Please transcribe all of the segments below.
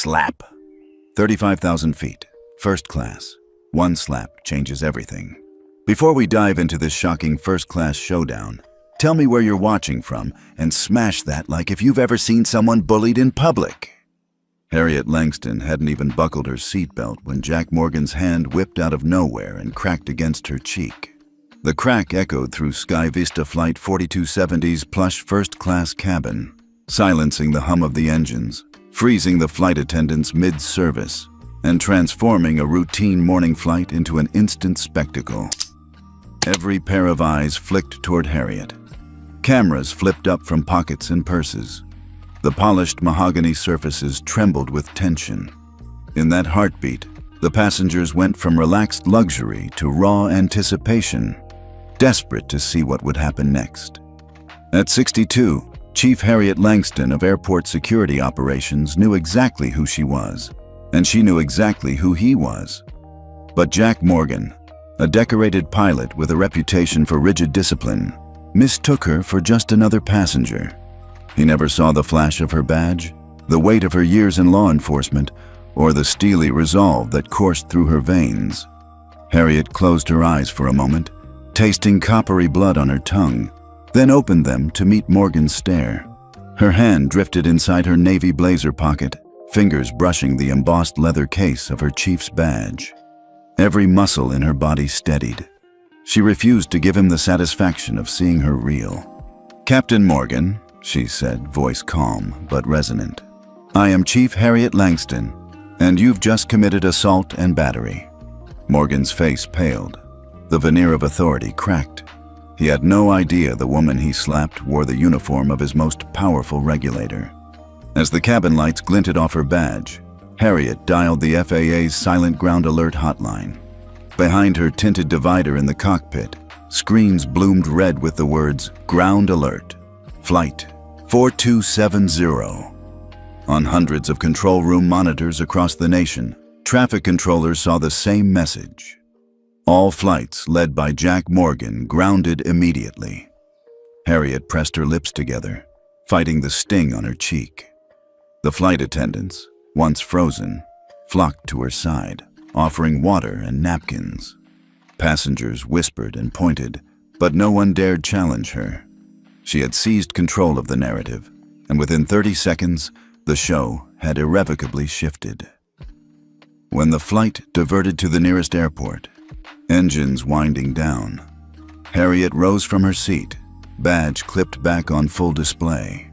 slap. 35,000 feet, first class. One slap changes everything. Before we dive into this shocking first-class showdown, tell me where you're watching from and smash that like if you've ever seen someone bullied in public. Harriet Langston hadn't even buckled her seatbelt when Jack Morgan's hand whipped out of nowhere and cracked against her cheek. The crack echoed through Sky Vista Flight 4270's plush first-class cabin, silencing the hum of the engines, freezing the flight attendants mid-service, and transforming a routine morning flight into an instant spectacle. Every pair of eyes flicked toward Harriet. Cameras flipped up from pockets and purses. The polished mahogany surfaces trembled with tension. In that heartbeat, the passengers went from relaxed luxury to raw anticipation, desperate to see what would happen next. At 62, Chief Harriet Langston of Airport Security Operations knew exactly who she was, and she knew exactly who he was. But Jack Morgan, a decorated pilot with a reputation for rigid discipline, mistook her for just another passenger. He never saw the flash of her badge, the weight of her years in law enforcement, or the steely resolve that coursed through her veins. Harriet closed her eyes for a moment, tasting coppery blood on her tongue, then opened them to meet Morgan's stare. Her hand drifted inside her navy blazer pocket, fingers brushing the embossed leather case of her chief's badge. Every muscle in her body steadied. She refused to give him the satisfaction of seeing her reel. "Captain Morgan," she said, voice calm but resonant, "I am Chief Harriet Langston, and you've just committed assault and battery." Morgan's face paled. The veneer of authority cracked. He had no idea the woman he slapped wore the uniform of his most powerful regulator. As the cabin lights glinted off her badge, Harriet dialed the FAA's Silent Ground Alert hotline. Behind her tinted divider in the cockpit, screens bloomed red with the words, "Ground Alert, Flight 4270. On hundreds of control room monitors across the nation, traffic controllers saw the same message. All flights led by Jack Morgan grounded immediately. Harriet pressed her lips together, fighting the sting on her cheek. The flight attendants, once frozen, flocked to her side, offering water and napkins. Passengers whispered and pointed, but no one dared challenge her. She had seized control of the narrative, and within 30 seconds, the show had irrevocably shifted. When the flight diverted to the nearest airport, engines winding down, Harriet rose from her seat, badge clipped back on full display.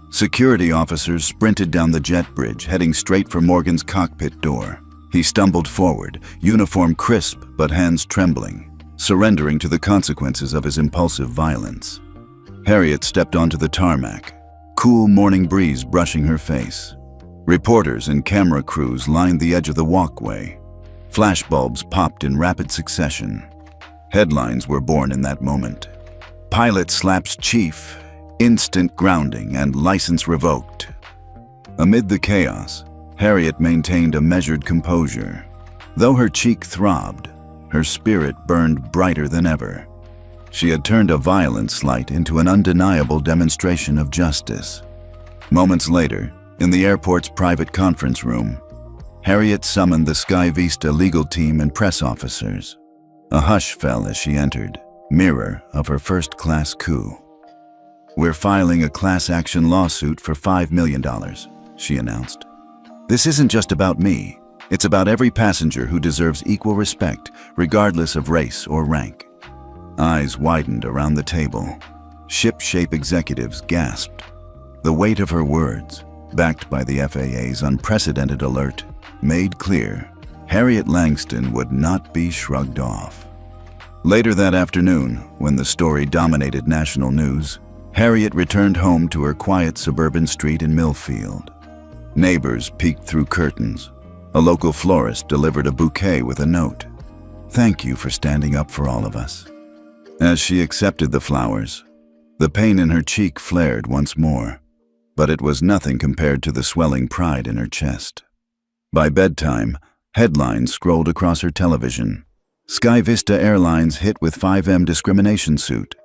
Security officers sprinted down the jet bridge, heading straight for Morgan's cockpit door. He stumbled forward, uniform crisp but hands trembling, surrendering to the consequences of his impulsive violence. Harriet stepped onto the tarmac, cool morning breeze brushing her face. Reporters and camera crews lined the edge of the walkway. Flashbulbs popped in rapid succession. Headlines were born in that moment. "Pilot slaps chief, instant grounding and license revoked." Amid the chaos, Harriet maintained a measured composure. Though her cheek throbbed, her spirit burned brighter than ever. She had turned a violent slight into an undeniable demonstration of justice. Moments later, in the airport's private conference room, Harriet summoned the Sky Vista legal team and press officers. A hush fell as she entered, mirror of her first-class coup. "We're filing a class-action lawsuit for $5 million, she announced. "This isn't just about me. It's about every passenger who deserves equal respect, regardless of race or rank." Eyes widened around the table. Ship-shape executives gasped. The weight of her words, backed by the FAA's unprecedented alert, made clear Harriet Langston would not be shrugged off. Later that afternoon, when the story dominated national news, Harriet returned home to her quiet suburban street in Millfield. Neighbors peeked through curtains. A local florist delivered a bouquet with a note. "Thank you for standing up for all of us." As she accepted the flowers, the pain in her cheek flared once more, but it was nothing compared to the swelling pride in her chest. By bedtime, headlines scrolled across her television. Sky Vista Airlines hit with 5M discrimination suit.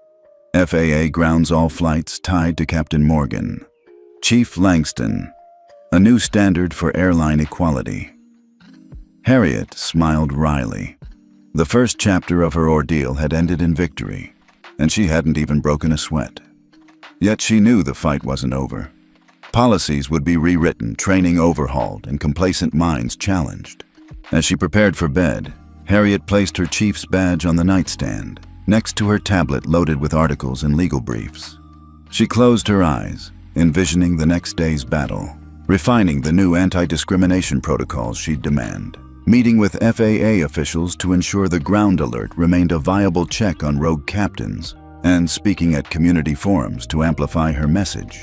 FAA grounds all flights tied to Captain Morgan. Chief Langston, a new standard for airline equality. Harriet smiled wryly. The first chapter of her ordeal had ended in victory, and she hadn't even broken a sweat. Yet she knew the fight wasn't over. Policies would be rewritten, training overhauled, and complacent minds challenged. As she prepared for bed, Harriet placed her chief's badge on the nightstand, next to her tablet loaded with articles and legal briefs. She closed her eyes, envisioning the next day's battle, refining the new anti-discrimination protocols she'd demand, meeting with FAA officials to ensure the ground alert remained a viable check on rogue captains, and speaking at community forums to amplify her message.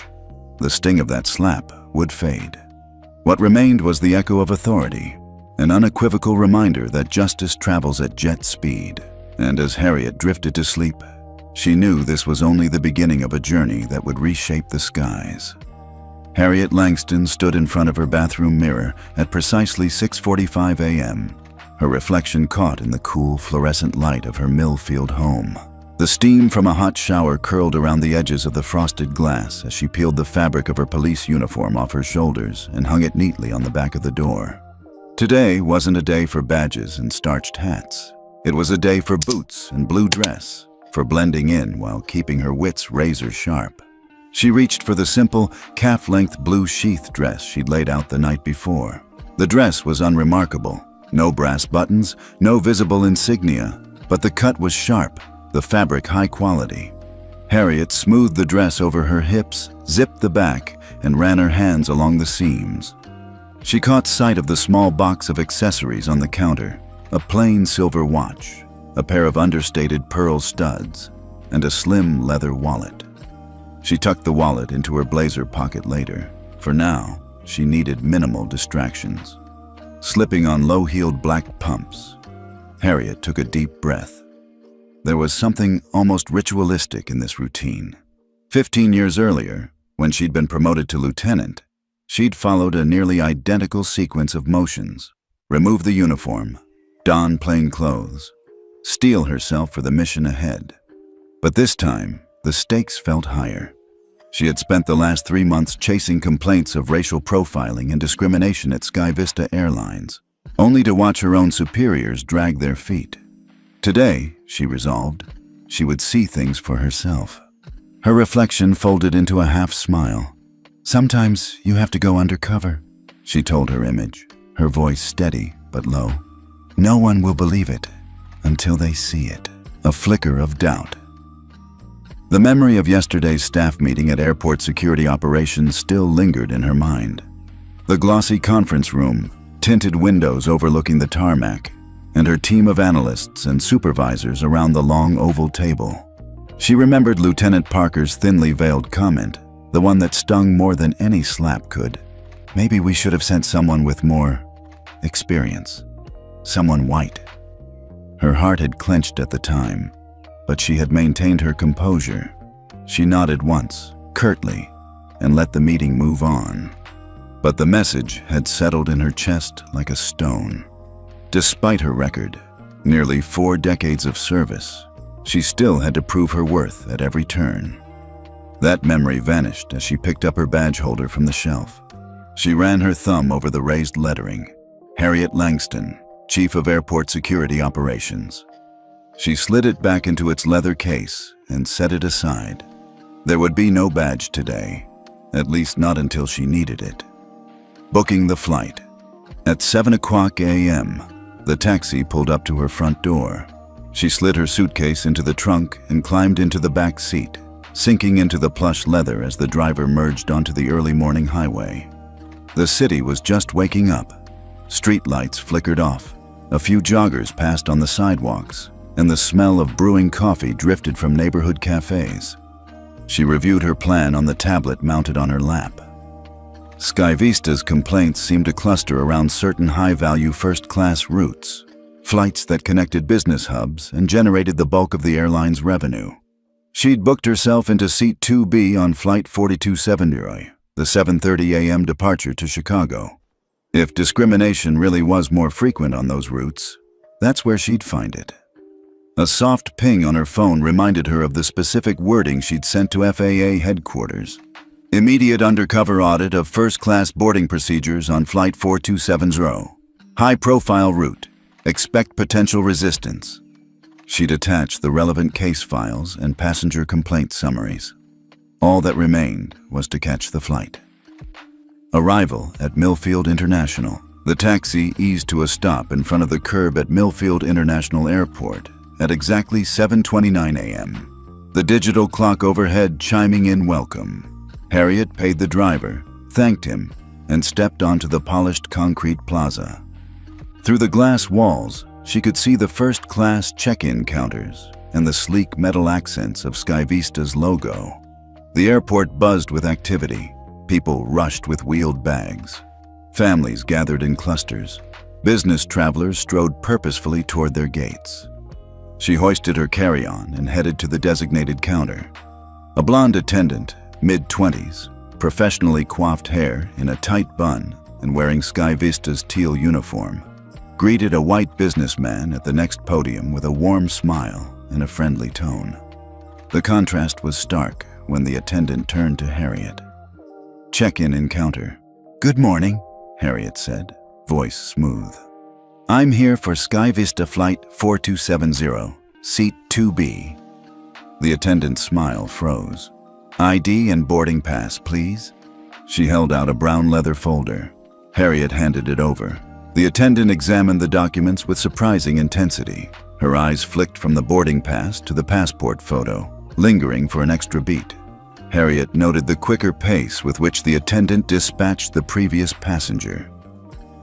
The sting of that slap would fade. What remained was the echo of authority, an unequivocal reminder that justice travels at jet speed. And as Harriet drifted to sleep, she knew this was only the beginning of a journey that would reshape the skies. Harriet Langston stood in front of her bathroom mirror at precisely 6:45 a.m., her reflection caught in the cool, fluorescent light of her Millfield home. The steam from a hot shower curled around the edges of the frosted glass as she peeled the fabric of her police uniform off her shoulders and hung it neatly on the back of the door. Today wasn't a day for badges and starched hats. It was a day for boots and blue dress, for blending in while keeping her wits razor sharp. She reached for the simple, calf-length blue sheath dress she'd laid out the night before. The dress was unremarkable. No brass buttons, no visible insignia, but the cut was sharp, the fabric high quality. Harriet smoothed the dress over her hips, zipped the back, and ran her hands along the seams. She caught sight of the small box of accessories on the counter, a plain silver watch, a pair of understated pearl studs, and a slim leather wallet. She tucked the wallet into her blazer pocket later. For now, she needed minimal distractions. Slipping on low-heeled black pumps, Harriet took a deep breath. There was something almost ritualistic in this routine. 15 years earlier, when she'd been promoted to lieutenant, she'd followed a nearly identical sequence of motions. Remove the uniform, don plain clothes, steel herself for the mission ahead. But this time, the stakes felt higher. She had spent the last 3 months chasing complaints of racial profiling and discrimination at Sky Vista Airlines, only to watch her own superiors drag their feet. Today, she resolved, she would see things for herself. Her reflection folded into a half-smile. "Sometimes you have to go undercover," she told her image, her voice steady but low. "No one will believe it until they see it." A flicker of doubt. The memory of yesterday's staff meeting at Airport Security Operations still lingered in her mind. The glossy conference room, tinted windows overlooking the tarmac, and her team of analysts and supervisors around the long oval table. She remembered Lieutenant Parker's thinly veiled comment, the one that stung more than any slap could. Maybe we should have sent someone with more experience. Someone white. Her heart had clenched at the time, but she had maintained her composure. She nodded once, curtly, and let the meeting move on. But the message had settled in her chest like a stone. Despite her record, nearly 4 decades of service, she still had to prove her worth at every turn. That memory vanished as she picked up her badge holder from the shelf. She ran her thumb over the raised lettering, Harriet Langston, Chief of Airport Security Operations. She slid it back into its leather case and set it aside. There would be no badge today, at least not until she needed it. Booking the flight. At 7 o'clock a.m., the taxi pulled up to her front door. She slid her suitcase into the trunk and climbed into the back seat, sinking into the plush leather as the driver merged onto the early morning highway. The city was just waking up. Street lights flickered off. A few joggers passed on the sidewalks, and the smell of brewing coffee drifted from neighborhood cafes. She reviewed her plan on the tablet mounted on her lap. Sky Vista's complaints seemed to cluster around certain high-value first-class routes, flights that connected business hubs and generated the bulk of the airline's revenue. She'd booked herself into Seat 2B on Flight 4270, the 7:30 a.m. departure to Chicago. If discrimination really was more frequent on those routes, that's where she'd find it. A soft ping on her phone reminded her of the specific wording she'd sent to FAA headquarters. Immediate undercover audit of first-class boarding procedures on Flight 4270. High-profile route. Expect potential resistance. She detached the relevant case files and passenger complaint summaries. All that remained was to catch the flight. Arrival at Millfield International. The taxi eased to a stop in front of the curb at Millfield International Airport at exactly 7:29 a.m. The digital clock overhead chiming in welcome. Harriet paid the driver, thanked him, and stepped onto the polished concrete plaza. Through the glass walls, she could see the first-class check-in counters and the sleek metal accents of Skyvista's logo. The airport buzzed with activity. People rushed with wheeled bags. Families gathered in clusters. Business travelers strode purposefully toward their gates. She hoisted her carry-on and headed to the designated counter. A blonde attendant, mid-20s, professionally coiffed hair in a tight bun and wearing Skyvista's teal uniform, greeted a white businessman at the next podium with a warm smile and a friendly tone. The contrast was stark when the attendant turned to Harriet. Check-in encounter. "Good morning," Harriet said, voice smooth. "I'm here for Skyvista Flight 4270, Seat 2B. The attendant's smile froze. "ID and boarding pass, please." She held out a brown leather folder. Harriet handed it over. The attendant examined the documents with surprising intensity. Her eyes flicked from the boarding pass to the passport photo, lingering for an extra beat. Harriet noted the quicker pace with which the attendant dispatched the previous passenger.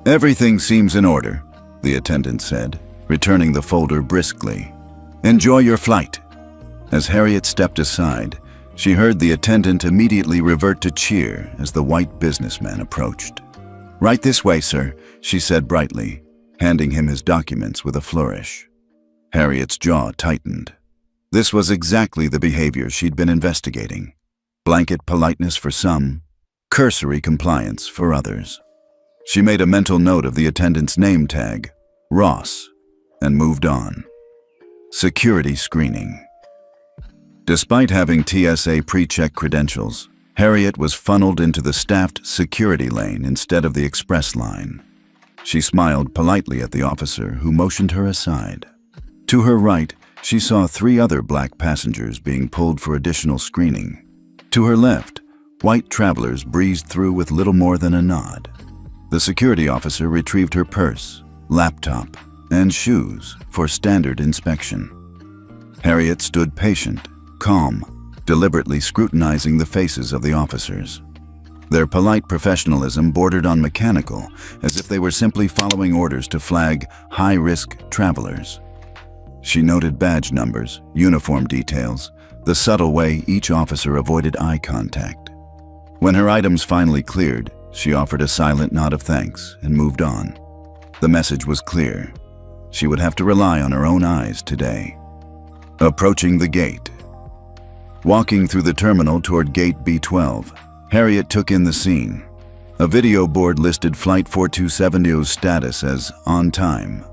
"Everything seems in order," the attendant said, returning the folder briskly. "Enjoy your flight." As Harriet stepped aside, she heard the attendant immediately revert to cheer as the white businessman approached. "Right this way, sir," she said brightly, handing him his documents with a flourish. Harriet's jaw tightened. This was exactly the behavior she'd been investigating. Blanket politeness for some, cursory compliance for others. She made a mental note of the attendant's name tag, Ross, and moved on. Security screening. Despite having TSA pre-check credentials, Harriet was funneled into the staffed security lane instead of the express line. She smiled politely at the officer who motioned her aside. To her right, she saw 3 other black passengers being pulled for additional screening. To her left, white travelers breezed through with little more than a nod. The security officer retrieved her purse, laptop, and shoes for standard inspection. Harriet stood patient, calm, deliberately scrutinizing the faces of the officers. Their polite professionalism bordered on mechanical, as if they were simply following orders to flag high-risk travelers. She noted badge numbers, uniform details, the subtle way each officer avoided eye contact. When her items finally cleared, she offered a silent nod of thanks and moved on. The message was clear. She would have to rely on her own eyes today. Approaching the gate. Walking through the terminal toward Gate B12, Harriet took in the scene. A video board listed Flight 4270's status as on time.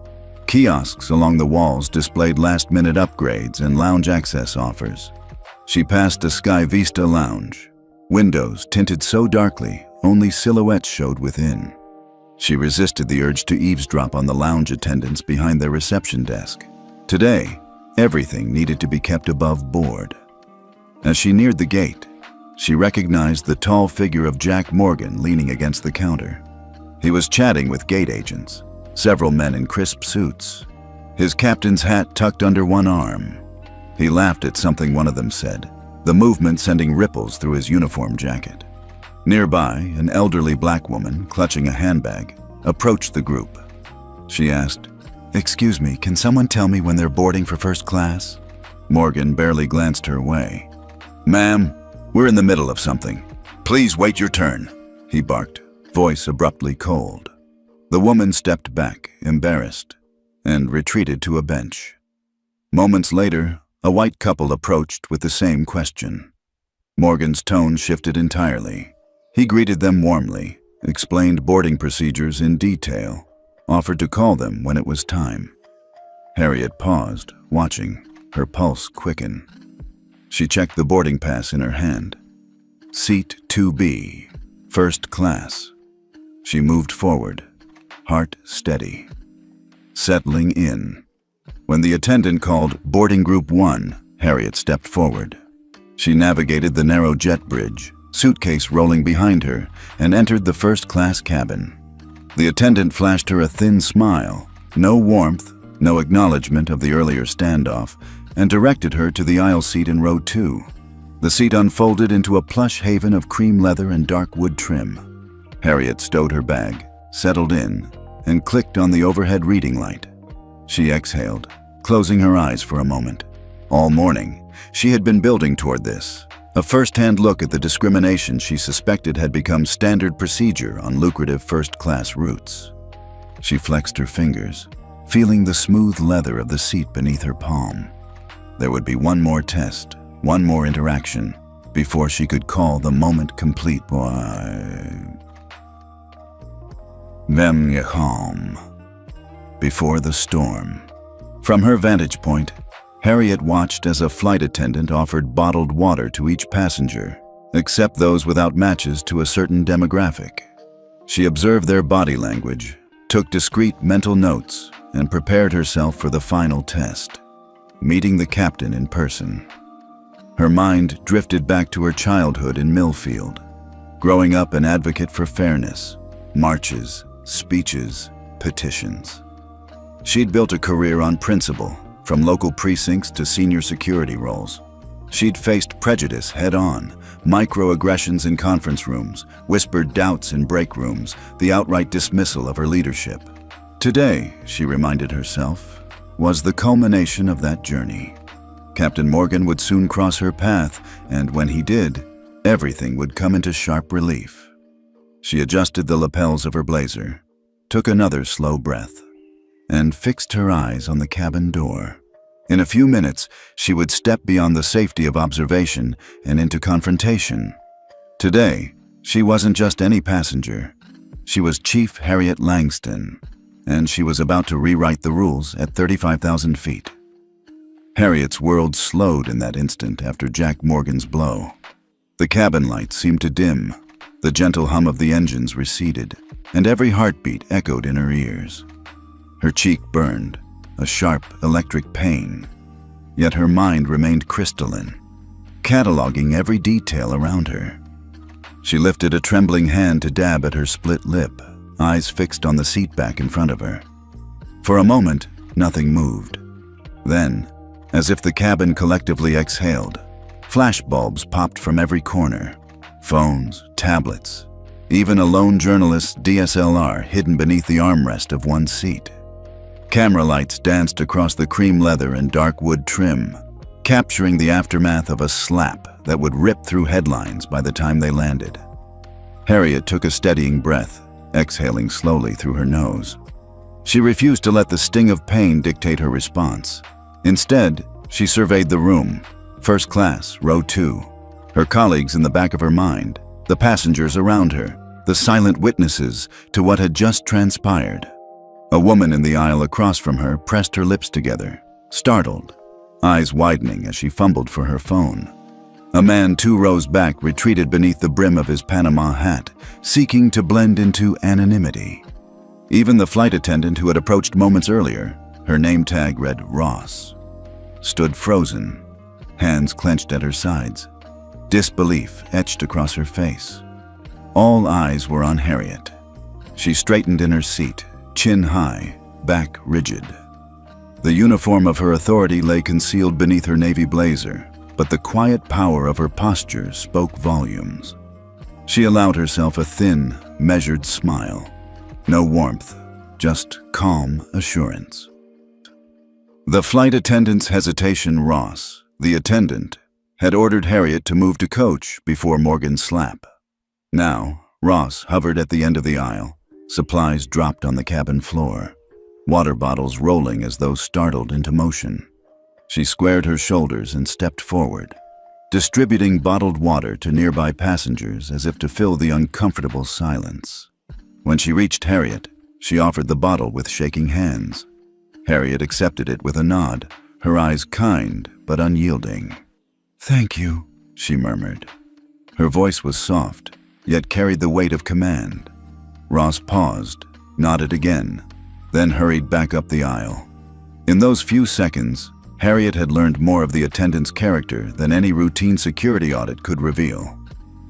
Kiosks along the walls displayed last-minute upgrades and lounge access offers. She passed a Skyvista lounge. Windows tinted so darkly, only silhouettes showed within. She resisted the urge to eavesdrop on the lounge attendants behind their reception desk. Today, everything needed to be kept above board. As she neared the gate, she recognized the tall figure of Jack Morgan leaning against the counter. He was chatting with gate agents, several men in crisp suits, his captain's hat tucked under one arm. He laughed at something one of them said, the movement sending ripples through his uniform jacket. Nearby, an elderly black woman, clutching a handbag, approached the group. She asked, "Excuse me, can someone tell me when they're boarding for first class?" Morgan barely glanced her way. "Ma'am, we're in the middle of something. Please wait your turn," he barked, voice abruptly cold. The woman stepped back, embarrassed, and retreated to a bench. Moments later, a white couple approached with the same question. Morgan's tone shifted entirely. He greeted them warmly, explained boarding procedures in detail, offered to call them when it was time. Harriet paused, watching, her pulse quicken. She checked the boarding pass in her hand. Seat 2B, first class. She moved forward, heart steady. Settling in. When the attendant called boarding group 1, Harriet stepped forward. She navigated the narrow jet bridge, suitcase rolling behind her, and entered the first-class cabin. The attendant flashed her a thin smile, no warmth, no acknowledgement of the earlier standoff, and directed her to the aisle seat in row 2. The seat unfolded into a plush haven of cream leather and dark wood trim. Harriet stowed her bag, settled in, and clicked on the overhead reading light. She exhaled, closing her eyes for a moment. All morning, she had been building toward this. A first-hand look at the discrimination she suspected had become standard procedure on lucrative first-class routes. She flexed her fingers, feeling the smooth leather of the seat beneath her palm. There would be one more test, one more interaction, before she could call the moment complete. Vem je home. Before the storm. From her vantage point, Harriet watched as a flight attendant offered bottled water to each passenger, except those without matches to a certain demographic. She observed their body language, took discrete mental notes, and prepared herself for the final test, meeting the captain in person. Her mind drifted back to her childhood in Millfield, growing up an advocate for fairness, marches, speeches, petitions. She'd built a career on principle, from local precincts to senior security roles. She'd faced prejudice head-on, microaggressions in conference rooms, whispered doubts in break rooms, the outright dismissal of her leadership. Today, she reminded herself, was the culmination of that journey. Captain Morgan would soon cross her path, and when he did, everything would come into sharp relief. She adjusted the lapels of her blazer, took another slow breath, and fixed her eyes on the cabin door. In a few minutes, she would step beyond the safety of observation and into confrontation. Today, she wasn't just any passenger. She was Chief Harriet Langston, and she was about to rewrite the rules at 35,000 feet. Harriet's world slowed in that instant after Jack Morgan's blow. The cabin lights seemed to dim, the gentle hum of the engines receded, and every heartbeat echoed in her ears. Her cheek burned, a sharp electric pain, yet her mind remained crystalline, cataloging every detail around her. She lifted a trembling hand to dab at her split lip, eyes fixed on the seat back in front of her. For a moment, nothing moved. Then, as if the cabin collectively exhaled, flashbulbs popped from every corner. Phones, tablets, even a lone journalist's DSLR hidden beneath the armrest of one seat. Camera lights danced across the cream leather and dark wood trim, capturing the aftermath of a slap that would rip through headlines by the time they landed. Harriet took a steadying breath, exhaling slowly through her nose. She refused to let the sting of pain dictate her response. Instead, she surveyed the room, first class, row 2, her colleagues in the back of her mind, the passengers around her, the silent witnesses to what had just transpired. A woman in the aisle across from her pressed her lips together, startled, eyes widening as she fumbled for her phone. A man 2 rows back retreated beneath the brim of his Panama hat, seeking to blend into anonymity. Even the flight attendant who had approached moments earlier, her name tag read Ross, stood frozen, hands clenched at her sides, disbelief etched across her face. All eyes were on Harriet. She straightened in her seat, chin high, back rigid. The uniform of her authority lay concealed beneath her navy blazer, but the quiet power of her posture spoke volumes. She allowed herself a thin, measured smile. No warmth, just calm assurance. The flight attendant's hesitation, Ross, the attendant, had ordered Harriet to move to coach before Morgan's slap. Now, Ross hovered at the end of the aisle, supplies dropped on the cabin floor, water bottles rolling as though startled into motion. She squared her shoulders and stepped forward, distributing bottled water to nearby passengers as if to fill the uncomfortable silence. When she reached Harriet, she offered the bottle with shaking hands. Harriet accepted it with a nod, her eyes kind but unyielding. "Thank you," she murmured. Her voice was soft, yet carried the weight of command. Ross paused, nodded again, then hurried back up the aisle. In those few seconds, Harriet had learned more of the attendant's character than any routine security audit could reveal.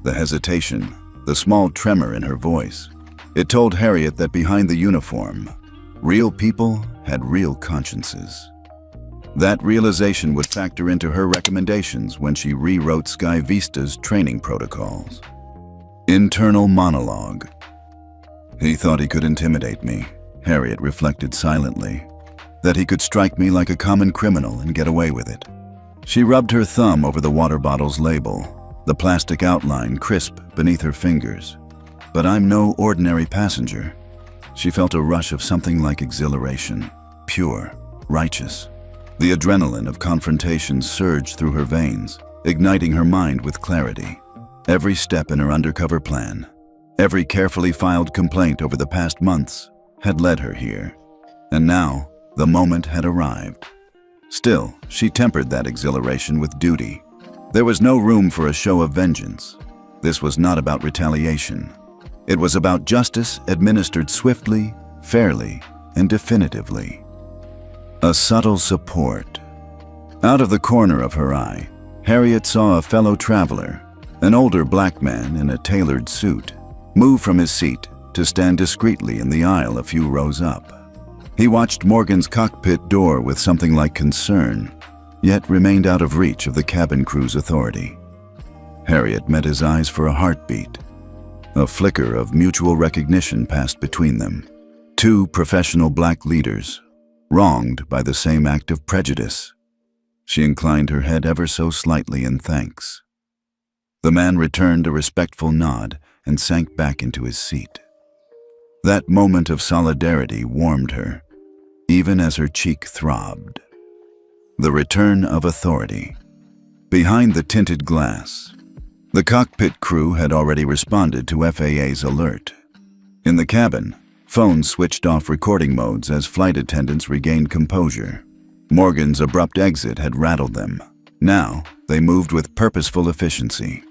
The hesitation, the small tremor in her voice, it told Harriet that behind the uniform, real people had real consciences. That realization would factor into her recommendations when she rewrote Sky Vista's training protocols. Internal monologue. He thought he could intimidate me, Harriet reflected silently. That he could strike me like a common criminal and get away with it. She rubbed her thumb over the water bottle's label, the plastic outline crisp beneath her fingers. But I'm no ordinary passenger. She felt a rush of something like exhilaration, pure, righteous. The adrenaline of confrontation surged through her veins, igniting her mind with clarity. Every step in her undercover plan, every carefully filed complaint over the past months, had led her here. And now, the moment had arrived. Still, she tempered that exhilaration with duty. There was no room for a show of vengeance. This was not about retaliation. It was about justice administered swiftly, fairly, and definitively. A subtle support. Out of the corner of her eye, Harriet saw a fellow traveler, an older black man in a tailored suit, move from his seat to stand discreetly in the aisle a few rows up. He watched Morgan's cockpit door with something like concern, yet remained out of reach of the cabin crew's authority. Harriet met his eyes for a heartbeat. A flicker of mutual recognition passed between them. Two professional black leaders, wronged by the same act of prejudice. She inclined her head ever so slightly in thanks. The man returned a respectful nod and sank back into his seat. That moment of solidarity warmed her, even as her cheek throbbed. The return of authority. Behind the tinted glass, the cockpit crew had already responded to FAA's alert. In the cabin, phones switched off recording modes as flight attendants regained composure. Morgan's abrupt exit had rattled them. Now, they moved with purposeful efficiency.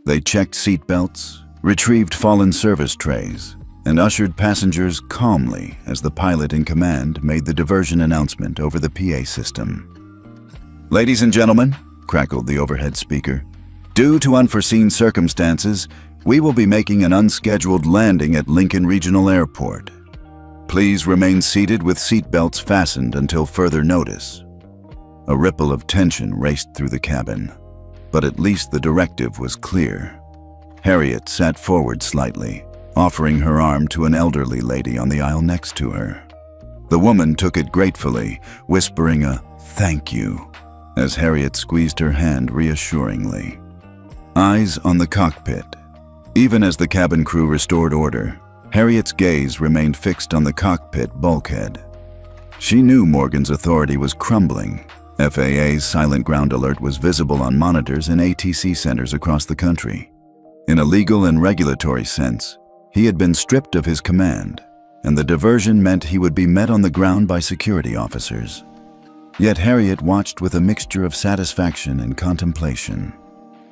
They checked seatbelts, retrieved fallen service trays, and ushered passengers calmly as the pilot in command made the diversion announcement over the PA system. "Ladies and gentlemen," crackled the overhead speaker, "due to unforeseen circumstances, we will be making an unscheduled landing at Lincoln Regional Airport. Please remain seated with seatbelts fastened until further notice." A ripple of tension raced through the cabin, but at least the directive was clear. Harriet sat forward slightly, offering her arm to an elderly lady on the aisle next to her. The woman took it gratefully, whispering a "thank you," as Harriet squeezed her hand reassuringly. Eyes on the cockpit. Even as the cabin crew restored order, Harriet's gaze remained fixed on the cockpit bulkhead. She knew Morgan's authority was crumbling. FAA's silent ground alert was visible on monitors in ATC centers across the country. In a legal and regulatory sense, he had been stripped of his command, and the diversion meant he would be met on the ground by security officers. Yet Harriet watched with a mixture of satisfaction and contemplation.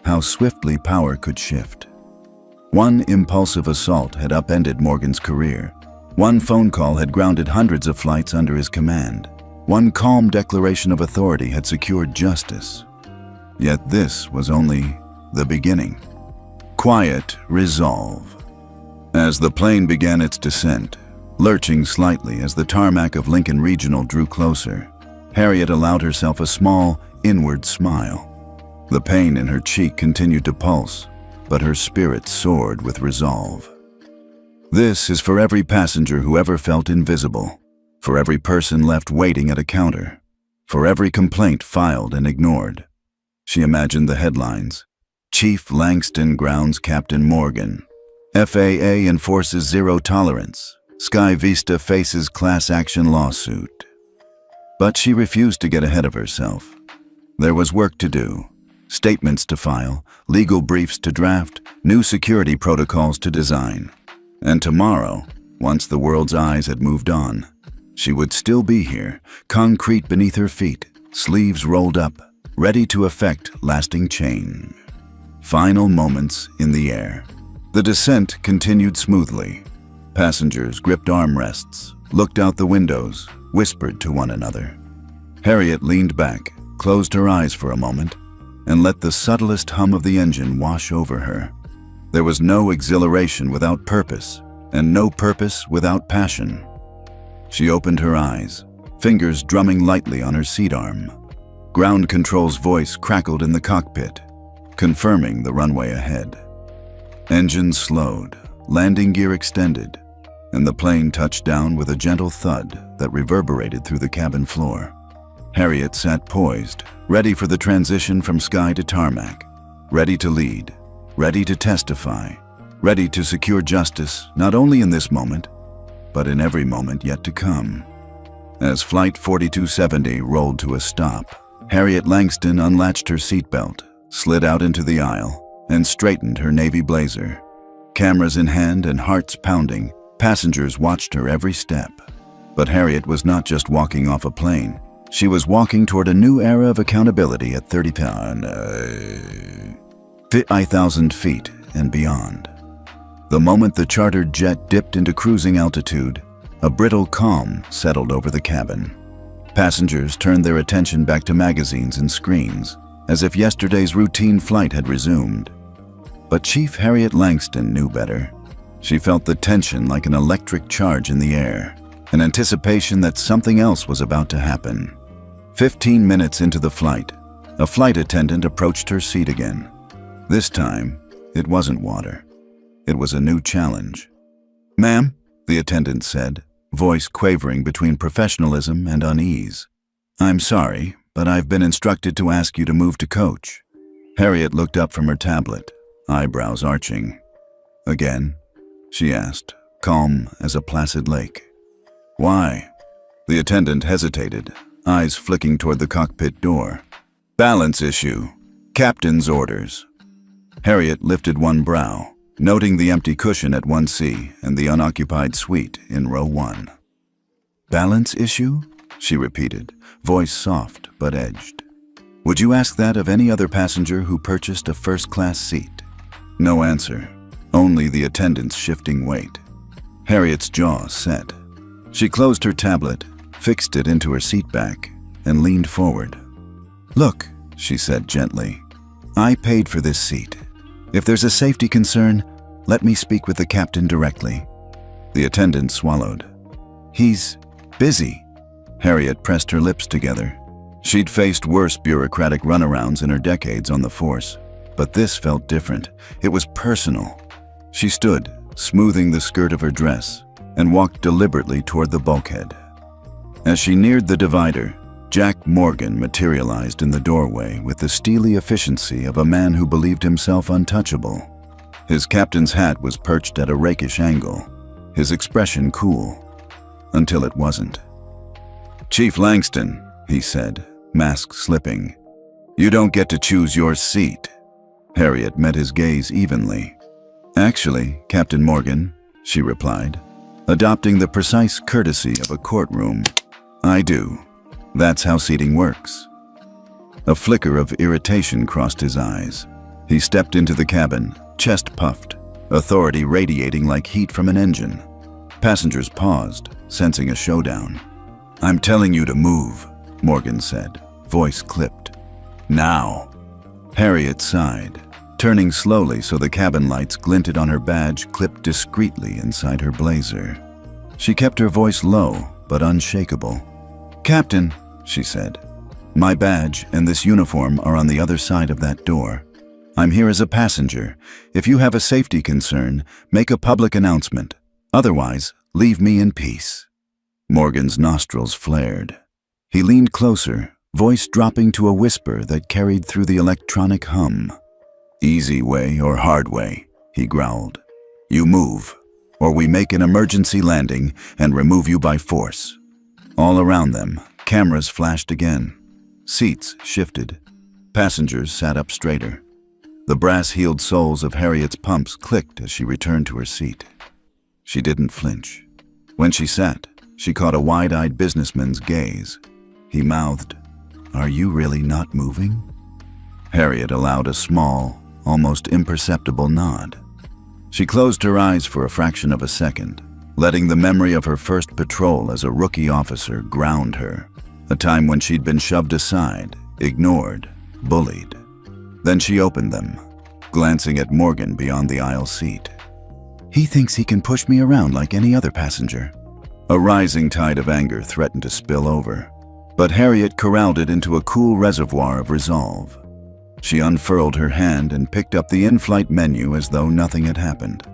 How swiftly power could shift. One impulsive assault had upended Morgan's career. One phone call had grounded hundreds of flights under his command. One calm declaration of authority had secured justice. Yet this was only the beginning. Quiet resolve. As the plane began its descent, lurching slightly as the tarmac of Lincoln Regional drew closer, Harriet allowed herself a small, inward smile. The pain in her cheek continued to pulse, but her spirit soared with resolve. This is for every passenger who ever felt invisible, for every person left waiting at a counter, for every complaint filed and ignored. She imagined the headlines. Chief Langston Grounds Captain Morgan. FAA enforces zero tolerance. Sky Vista faces class action lawsuit. But she refused to get ahead of herself. There was work to do. Statements to file, legal briefs to draft, new security protocols to design. And tomorrow, once the world's eyes had moved on, she would still be here, concrete beneath her feet, sleeves rolled up, ready to effect lasting change. Final moments in the air. The descent continued smoothly. Passengers gripped armrests, looked out the windows, whispered to one another. Harriet leaned back, closed her eyes for a moment, and let the subtlest hum of the engine wash over her. There was no exhilaration without purpose, and no purpose without passion. She opened her eyes, fingers drumming lightly on her seat arm. Ground control's voice crackled in the cockpit, confirming the runway ahead. Engine slowed, landing gear extended, and the plane touched down with a gentle thud that reverberated through the cabin floor. Harriet sat poised, ready for the transition from sky to tarmac, ready to lead, ready to testify, ready to secure justice not only in this moment, but in every moment yet to come. As Flight 4270 rolled to a stop, Harriet Langston unlatched her seatbelt, slid out into the aisle, and straightened her navy blazer. Cameras in hand and hearts pounding, passengers watched her every step. But Harriet was not just walking off a plane. She was walking toward a new era of accountability at 30,000 feet and beyond. The moment the chartered jet dipped into cruising altitude, a brittle calm settled over the cabin. Passengers turned their attention back to magazines and screens, as if yesterday's routine flight had resumed. But Chief Harriet Langston knew better. She felt the tension like an electric charge in the air, an anticipation that something else was about to happen. 15 minutes into the flight, a flight attendant approached her seat again. This time, it wasn't water. It was a new challenge. "Ma'am," the attendant said, voice quavering between professionalism and unease. "I'm sorry, but I've been instructed to ask you to move to coach." Harriet looked up from her tablet, eyebrows arching. "Again?" she asked, calm as a placid lake. "Why?" The attendant hesitated, eyes flicking toward the cockpit door. "Balance issue. Captain's orders." Harriet lifted one brow, noting the empty cushion at 1C and the unoccupied suite in row 1. "Balance issue?" she repeated, voice soft but edged. "Would you ask that of any other passenger who purchased a first-class seat?" No answer, only the attendant's shifting weight. Harriet's jaw set. She closed her tablet, fixed it into her seat back, and leaned forward. "Look," she said gently, "I paid for this seat. If there's a safety concern, let me speak with the captain directly." The attendant swallowed. "He's busy." Harriet pressed her lips together. She'd faced worse bureaucratic runarounds in her decades on the force, but this felt different. It was personal. She stood, smoothing the skirt of her dress, and walked deliberately toward the bulkhead. As she neared the divider, Jack Morgan materialized in the doorway with the steely efficiency of a man who believed himself untouchable. His captain's hat was perched at a rakish angle, his expression cool, until it wasn't. "Chief Langston," he said, mask slipping, "you don't get to choose your seat." Harriet met his gaze evenly. "Actually, Captain Morgan," she replied, adopting the precise courtesy of a courtroom, "I do. That's how seating works." A flicker of irritation crossed his eyes. He stepped into the cabin, chest puffed, authority radiating like heat from an engine. Passengers paused, sensing a showdown. "I'm telling you to move," Morgan said, voice clipped. "Now." Harriet sighed, turning slowly so the cabin lights glinted on her badge clipped discreetly inside her blazer. She kept her voice low but unshakable. "Captain," she said, "my badge and this uniform are on the other side of that door. I'm here as a passenger. If you have a safety concern, make a public announcement. Otherwise, leave me in peace." Morgan's nostrils flared. He leaned closer, voice dropping to a whisper that carried through the electronic hum. "Easy way or hard way," he growled. "You move, or we make an emergency landing and remove you by force." All around them, cameras flashed again. Seats shifted. Passengers sat up straighter. The brass-heeled soles of Harriet's pumps clicked as she returned to her seat. She didn't flinch. When she sat, she caught a wide-eyed businessman's gaze. He mouthed, "Are you really not moving?" Harriet allowed a small, almost imperceptible nod. She closed her eyes for a fraction of a second, letting the memory of her first patrol as a rookie officer ground her, a time when she'd been shoved aside, ignored, bullied. Then she opened them, glancing at Morgan beyond the aisle seat. He thinks he can push me around like any other passenger. A rising tide of anger threatened to spill over, but Harriet corralled it into a cool reservoir of resolve. She unfurled her hand and picked up the in-flight menu as though nothing had happened.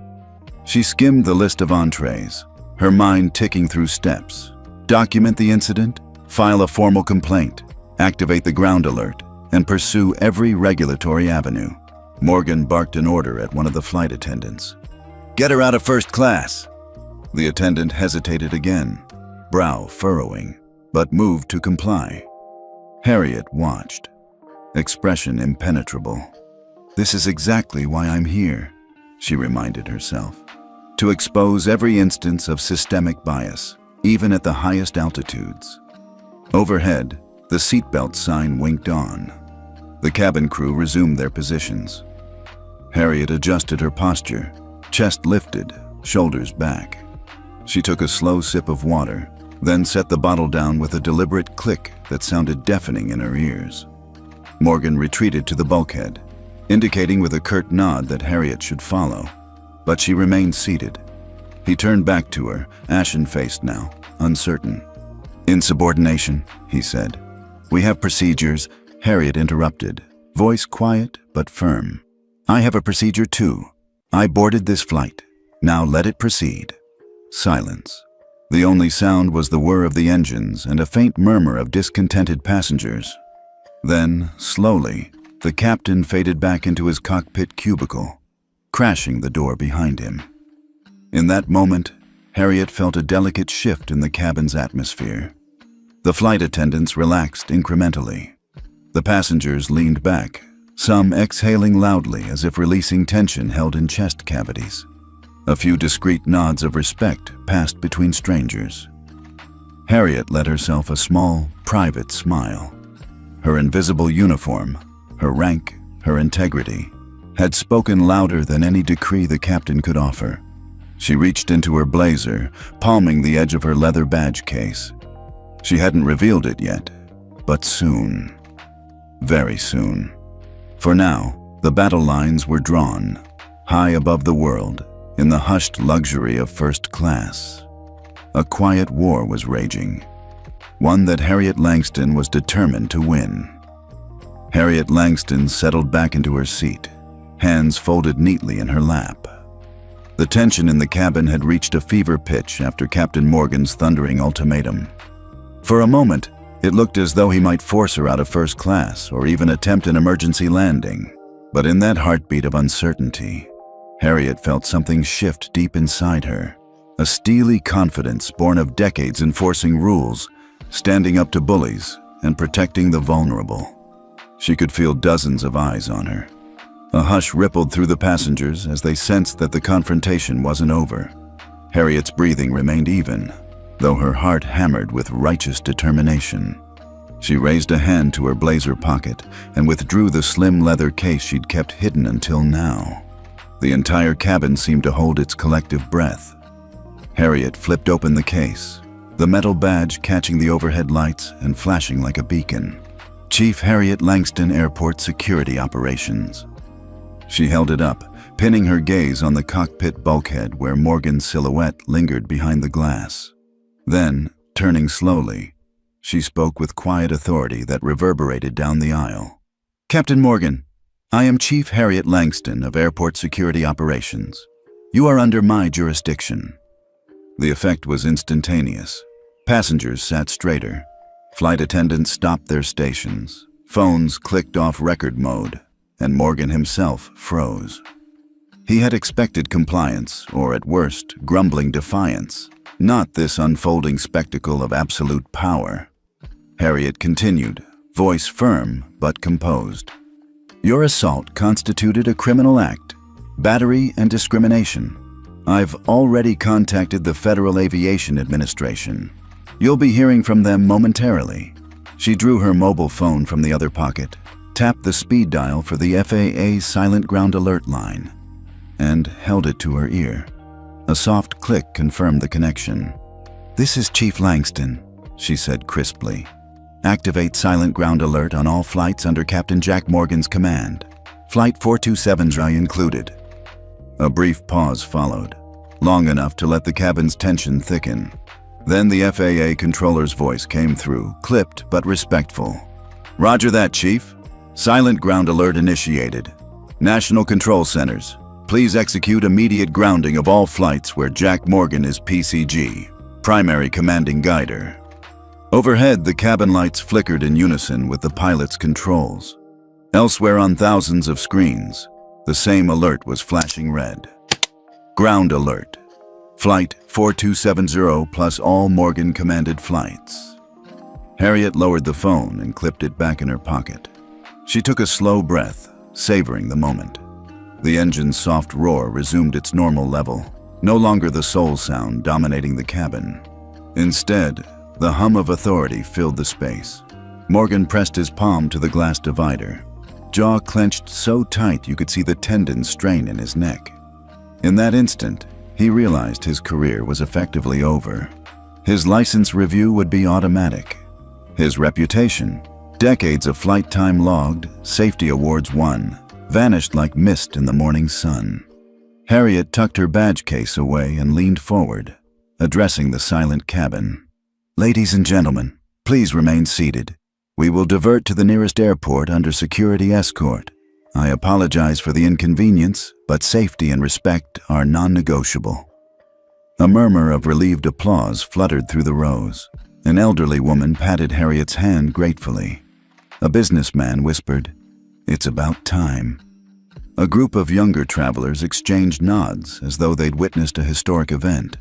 She skimmed the list of entrees, her mind ticking through steps. Document the incident, file a formal complaint, activate the ground alert, and pursue every regulatory avenue. Morgan barked an order at one of the flight attendants. "Get her out of first class." The attendant hesitated again, brow furrowing, but moved to comply. Harriet watched, expression impenetrable. "This is exactly why I'm here," she reminded herself. "To expose every instance of systemic bias, even at the highest altitudes." Overhead, the seatbelt sign winked on. The cabin crew resumed their positions. Harriet adjusted her posture, chest lifted, shoulders back. She took a slow sip of water, then set the bottle down with a deliberate click that sounded deafening in her ears. Morgan retreated to the bulkhead, indicating with a curt nod that Harriet should follow, but she remained seated. He turned back to her, ashen-faced now, uncertain. "Insubordination," he said. "We have procedures." Harriet interrupted, voice quiet but firm. "I have a procedure too. I boarded this flight. Now let it proceed." Silence. The only sound was the whir of the engines and a faint murmur of discontented passengers. Then, slowly, the captain faded back into his cockpit cubicle, crashing the door behind him. In that moment, Harriet felt a delicate shift in the cabin's atmosphere. The flight attendants relaxed incrementally. The passengers leaned back, some exhaling loudly as if releasing tension held in chest cavities. A few discreet nods of respect passed between strangers. Harriet let herself a small, private smile. Her invisible uniform, her rank, her integrity, had spoken louder than any decree the captain could offer. She reached into her blazer, palming the edge of her leather badge case. She hadn't revealed it yet, but soon. Very soon. For now, the battle lines were drawn, high above the world, in the hushed luxury of first class. A quiet war was raging, one that Harriet Langston was determined to win. Harriet Langston settled back into her seat, hands folded neatly in her lap. The tension in the cabin had reached a fever pitch after Captain Morgan's thundering ultimatum. For a moment, it looked as though he might force her out of first class or even attempt an emergency landing. But in that heartbeat of uncertainty, Harriet felt something shift deep inside her, a steely confidence born of decades enforcing rules, standing up to bullies, and protecting the vulnerable. She could feel dozens of eyes on her. A hush rippled through the passengers as they sensed that the confrontation wasn't over. Harriet's breathing remained even, though her heart hammered with righteous determination. She raised a hand to her blazer pocket and withdrew the slim leather case she'd kept hidden until now. The entire cabin seemed to hold its collective breath. Harriet flipped open the case, the metal badge catching the overhead lights and flashing like a beacon. Chief Harriet Langston Airport Security Operations. She held it up, pinning her gaze on the cockpit bulkhead where Morgan's silhouette lingered behind the glass. Then, turning slowly, she spoke with quiet authority that reverberated down the aisle. "Captain Morgan, I am Chief Harriet Langston of Airport Security Operations. You are under my jurisdiction." The effect was instantaneous. Passengers sat straighter. Flight attendants stopped their stations. Phones clicked off record mode, and Morgan himself froze. He had expected compliance, or at worst, grumbling defiance, not this unfolding spectacle of absolute power. Harriet continued, voice firm but composed. "Your assault constituted a criminal act, battery and discrimination. I've already contacted the Federal Aviation Administration. You'll be hearing from them momentarily." She drew her mobile phone from the other pocket, tapped the speed dial for the FAA Silent Ground Alert line and held it to her ear. A soft click confirmed the connection. "This is Chief Langston," she said crisply. "Activate Silent Ground Alert on all flights under Captain Jack Morgan's command. Flight 427's included." A brief pause followed, long enough to let the cabin's tension thicken. Then the FAA controller's voice came through, clipped but respectful. "Roger that, Chief. Silent Ground Alert initiated. National Control Centers, please execute immediate grounding of all flights where Jack Morgan is PCG, primary commanding guider." Overhead, the cabin lights flickered in unison with the pilot's controls. Elsewhere on thousands of screens, the same alert was flashing red. Ground alert. Flight 4270 plus all Morgan-commanded flights. Harriet lowered the phone and clipped it back in her pocket. She took a slow breath, savoring the moment. The engine's soft roar resumed its normal level, no longer the soul sound dominating the cabin. Instead, the hum of authority filled the space. Morgan pressed his palm to the glass divider, jaw clenched so tight you could see the tendons strain in his neck. In that instant, he realized his career was effectively over. His license review would be automatic. His reputation, decades of flight time logged, safety awards won, vanished like mist in the morning sun. Harriet tucked her badge case away and leaned forward, addressing the silent cabin. "Ladies and gentlemen, please remain seated. We will divert to the nearest airport under security escort. I apologize for the inconvenience, but safety and respect are non-negotiable." A murmur of relieved applause fluttered through the rows. An elderly woman patted Harriet's hand gratefully. A businessman whispered, "It's about time." A group of younger travelers exchanged nods as though they'd witnessed a historic event.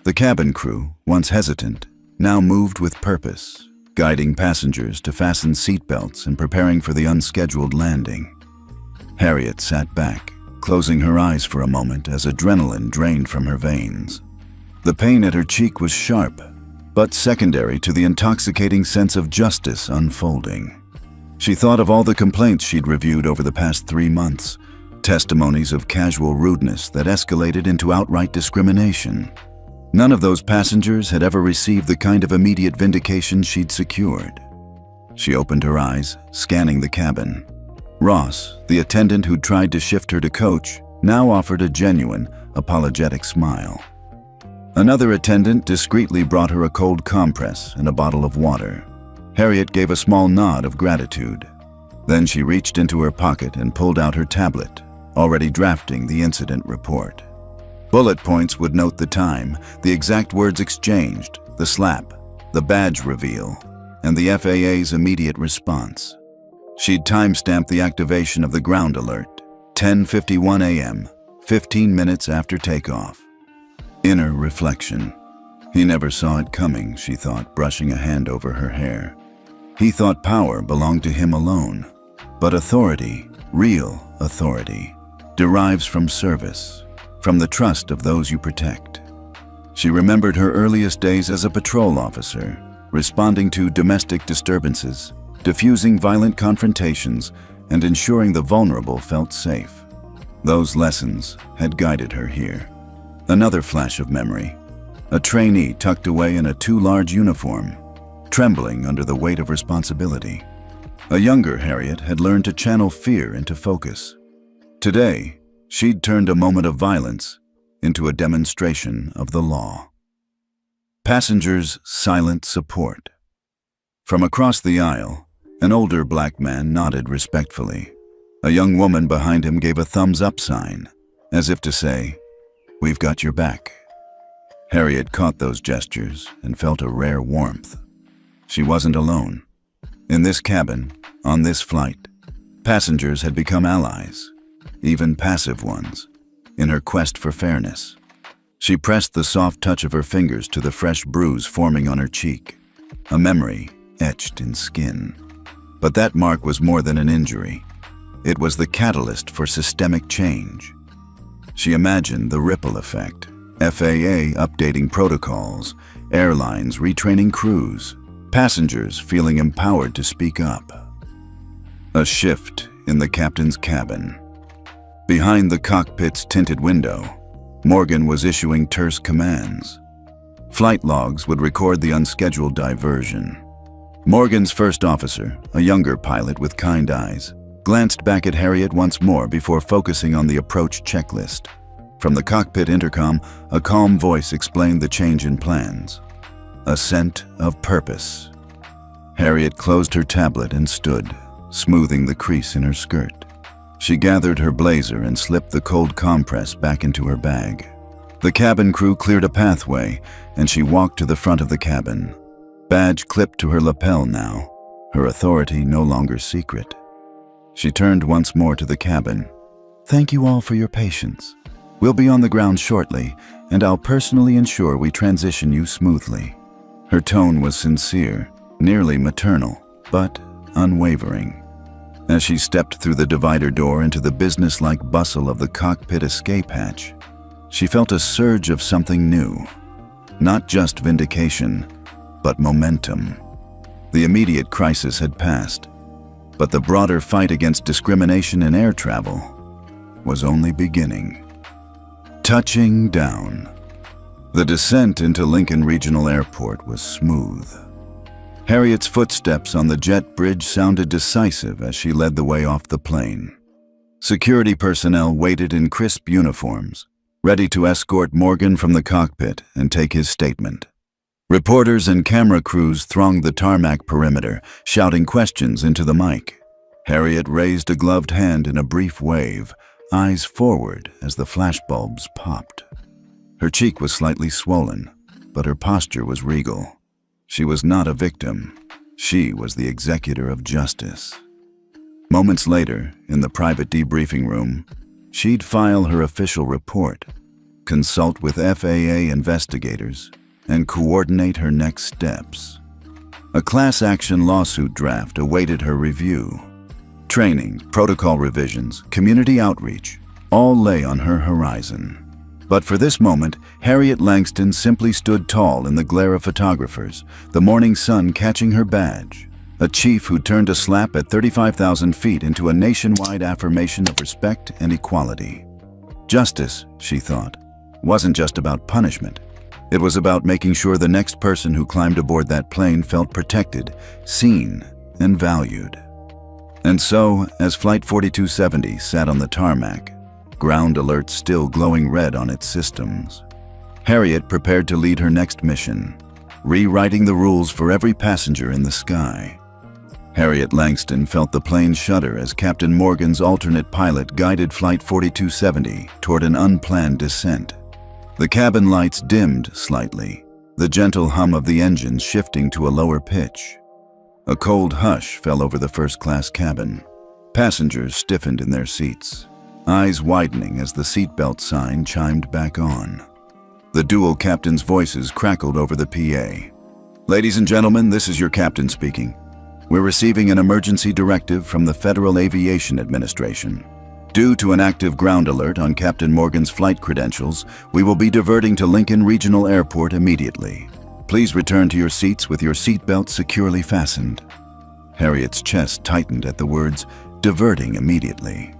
The cabin crew, once hesitant, now moved with purpose, guiding passengers to fasten seatbelts and preparing for the unscheduled landing. Harriet sat back, closing her eyes for a moment as adrenaline drained from her veins. The pain at her cheek was sharp, but secondary to the intoxicating sense of justice unfolding. She thought of all the complaints she'd reviewed over the past 3 months, testimonies of casual rudeness that escalated into outright discrimination. None of those passengers had ever received the kind of immediate vindication she'd secured. She opened her eyes, scanning the cabin. Ross, the attendant who'd tried to shift her to coach, now offered a genuine, apologetic smile. Another attendant discreetly brought her a cold compress and a bottle of water. Harriet gave a small nod of gratitude. Then she reached into her pocket and pulled out her tablet, already drafting the incident report. Bullet points would note the time, the exact words exchanged, the slap, the badge reveal, and the FAA's immediate response. She'd timestamped the activation of the ground alert, 10:51 a.m., 15 minutes after takeoff. Inner reflection. He never saw it coming, she thought, brushing a hand over her hair. He thought power belonged to him alone. But authority, real authority, derives from service, from the trust of those you protect. She remembered her earliest days as a patrol officer, responding to domestic disturbances, diffusing violent confrontations, and ensuring the vulnerable felt safe. Those lessons had guided her here. Another flash of memory. A trainee tucked away in a too large uniform, trembling under the weight of responsibility. A younger Harriet had learned to channel fear into focus. Today, she'd turned a moment of violence into a demonstration of the law. Passengers' silent support. From across the aisle, an older black man nodded respectfully. A young woman behind him gave a thumbs-up sign, as if to say, "We've got your back." Harriet caught those gestures and felt a rare warmth. She wasn't alone. In this cabin, on this flight, passengers had become allies, even passive ones, in her quest for fairness. She pressed the soft touch of her fingers to the fresh bruise forming on her cheek, a memory etched in skin. But that mark was more than an injury. It was the catalyst for systemic change. She imagined the ripple effect, FAA updating protocols, airlines retraining crews, passengers feeling empowered to speak up. A shift in the captain's cabin. Behind the cockpit's tinted window, Morgan was issuing terse commands. Flight logs would record the unscheduled diversion. Morgan's first officer, a younger pilot with kind eyes, glanced back at Harriet once more before focusing on the approach checklist. From the cockpit intercom, a calm voice explained the change in plans. A scent of purpose. Harriet closed her tablet and stood, smoothing the crease in her skirt. She gathered her blazer and slipped the cold compress back into her bag. The cabin crew cleared a pathway, and she walked to the front of the cabin. Badge clipped to her lapel now, her authority no longer secret. She turned once more to the cabin. "Thank you all for your patience. We'll be on the ground shortly, and I'll personally ensure we transition you smoothly." Her tone was sincere, nearly maternal, but unwavering. As she stepped through the divider door into the businesslike bustle of the cockpit escape hatch, she felt a surge of something new. Not just vindication, but momentum. The immediate crisis had passed, but the broader fight against discrimination in air travel was only beginning. Touching down. The descent into Lincoln Regional Airport was smooth. Harriet's footsteps on the jet bridge sounded decisive as she led the way off the plane. Security personnel waited in crisp uniforms, ready to escort Morgan from the cockpit and take his statement. Reporters and camera crews thronged the tarmac perimeter, shouting questions into the mic. Harriet raised a gloved hand in a brief wave, eyes forward as the flashbulbs popped. Her cheek was slightly swollen, but her posture was regal. She was not a victim. She was the executor of justice. Moments later, in the private debriefing room, she'd file her official report, consult with FAA investigators, and coordinate her next steps. A class action lawsuit draft awaited her review. Training, protocol revisions, community outreach, all lay on her horizon. But for this moment, Harriet Langston simply stood tall in the glare of photographers, the morning sun catching her badge. A chief who turned a slap at 35,000 feet into a nationwide affirmation of respect and equality. Justice, she thought, wasn't just about punishment. It was about making sure the next person who climbed aboard that plane felt protected, seen, and valued. And so, as Flight 4270 sat on the tarmac, ground alert still glowing red on its systems, Harriet prepared to lead her next mission, rewriting the rules for every passenger in the sky. Harriet Langston felt the plane shudder as Captain Morgan's alternate pilot guided Flight 4270 toward an unplanned descent. The cabin lights dimmed slightly, the gentle hum of the engines shifting to a lower pitch. A cold hush fell over the first-class cabin. Passengers stiffened in their seats, eyes widening as the seatbelt sign chimed back on. The dual captains' voices crackled over the PA. "Ladies and gentlemen, this is your captain speaking. We're receiving an emergency directive from the Federal Aviation Administration. Due to an active ground alert on Captain Morgan's flight credentials, we will be diverting to Lincoln Regional Airport immediately. Please return to your seats with your seatbelt securely fastened." Harriet's chest tightened at the words, "diverting immediately."